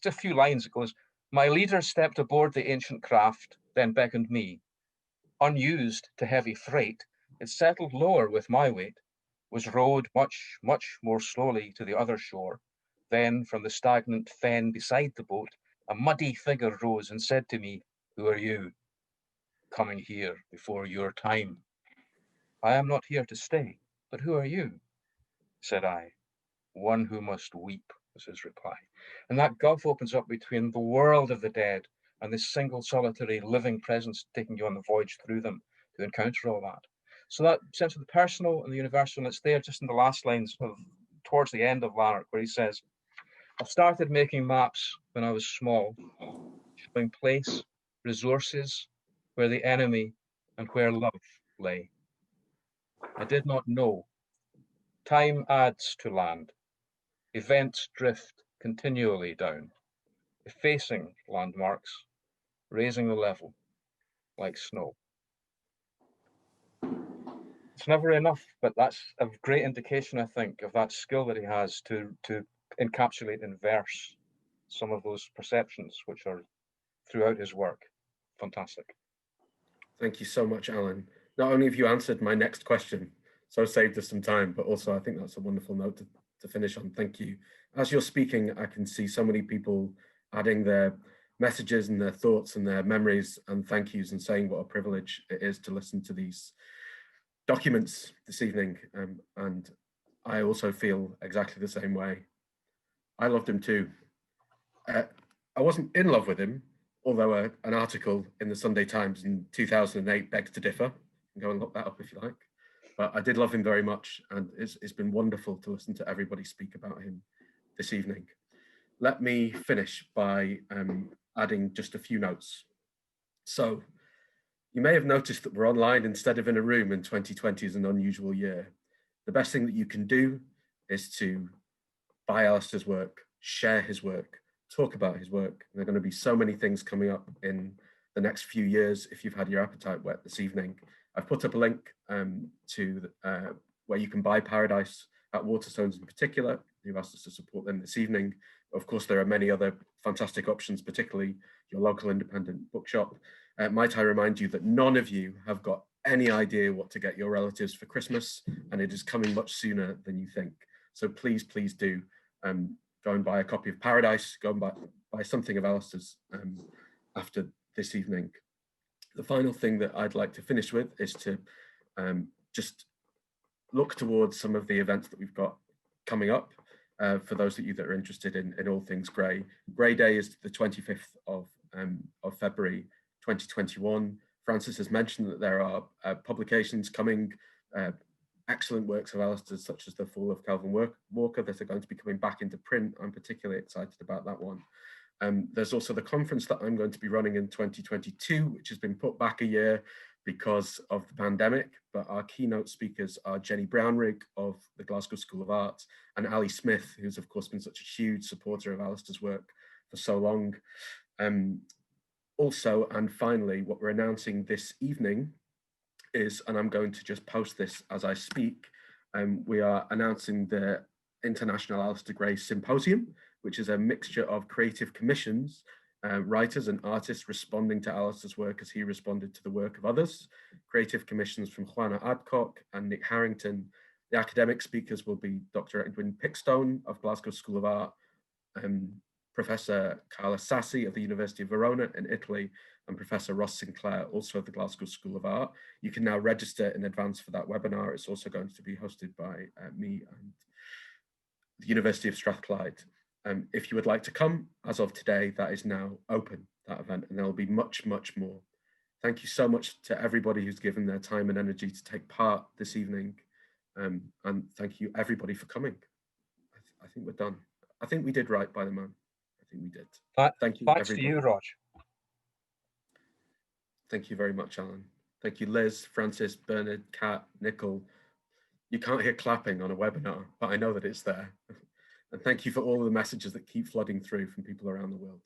just a few lines, it goes, "My leader stepped aboard the ancient craft, then beckoned me. Unused to heavy freight, it settled lower with my weight, was rowed much, much more slowly to the other shore. Then from the stagnant fen beside the boat, a muddy figure rose and said to me, 'Who are you? Coming here before your time?' 'I am not here to stay, but who are you?' said I. 'One who must weep,' was his reply. And that gulf opens up between the world of the dead and this single solitary living presence taking you on the voyage through them to encounter all that. So that sense of the personal and the universal, and it's there just in the last lines towards the end of Lanark, where he says, "I started making maps when I was small, showing place, resources, where the enemy and where love lay. I did not know. Time adds to land. Events drift continually down, effacing landmarks, raising the level like snow." It's never enough, but that's a great indication, I think, of that skill that he has to encapsulate in verse some of those perceptions which are throughout his work. Fantastic. Thank you so much, Alan. Not only have you answered my next question, so saved us some time, but also I think that's a wonderful note to finish on. Thank you. As you're speaking, I can see so many people adding their messages and their thoughts and their memories and thank yous and saying what a privilege it is to listen to these documents this evening. And I also feel exactly the same way. I loved him too. I wasn't in love with him, although an article in the Sunday Times in 2008 begs to differ. You can go and look that up if you like. But I did love him very much, and it's been wonderful to listen to everybody speak about him this evening. Let me finish by adding just a few notes. So, you may have noticed that we're online instead of in a room, and 2020 is an unusual year. The best thing that you can do is to buy Alasdair's work, share his work, talk about his work. There are going to be so many things coming up in the next few years if you've had your appetite whet this evening. I've put up a link to where you can buy Paradise at Waterstones in particular. You've asked us to support them this evening. Of course, there are many other fantastic options, particularly your local independent bookshop. Might I remind you that none of you have got any idea what to get your relatives for Christmas, and it is coming much sooner than you think. So please, please do go and buy a copy of Paradise, go and buy something of Alasdair's after this evening. The final thing that I'd like to finish with is to just look towards some of the events that we've got coming up. For those of you that are interested in all things Gray. Gray Day is the 25th of February 2021. Francis has mentioned that there are publications coming, excellent works of Alasdair, such as The Fall of Calvin Walker, that are going to be coming back into print. I'm particularly excited about that one. There's also the conference that I'm going to be running in 2022, which has been put back a year because of the pandemic, but our keynote speakers are Jenny Brownrigg of the Glasgow School of Art and Ali Smith, who's of course been such a huge supporter of Alasdair's work for so long. Also, and finally, what we're announcing this evening is, and I'm going to just post this as I speak, we are announcing the International Alasdair Gray Symposium, which is a mixture of creative commissions writers and artists responding to Alasdair's work as he responded to the work of others. Creative commissions from Juana Adcock and Nick Harrington. The academic speakers will be Dr. Edwin Pickstone of Glasgow School of Art, Professor Carla Sassi of the University of Verona in Italy, and Professor Ross Sinclair, also of the Glasgow School of Art. You can now register in advance for that webinar. It's also going to be hosted by me and the University of Strathclyde. If you would like to come, as of today, that is now open, that event, and there will be much, much more. Thank you so much to everybody who's given their time and energy to take part this evening. And thank you everybody for coming. I think we're done. I think we did right by the man. I think we did. Thank you, Thanks everybody. to you, Rog. Thank you very much, Alan. Thank you, Liz, Francis, Bernard, Kat, Nicole. You can't hear clapping on a webinar, but I know that it's there. And thank you for all of the messages that keep flooding through from people around the world.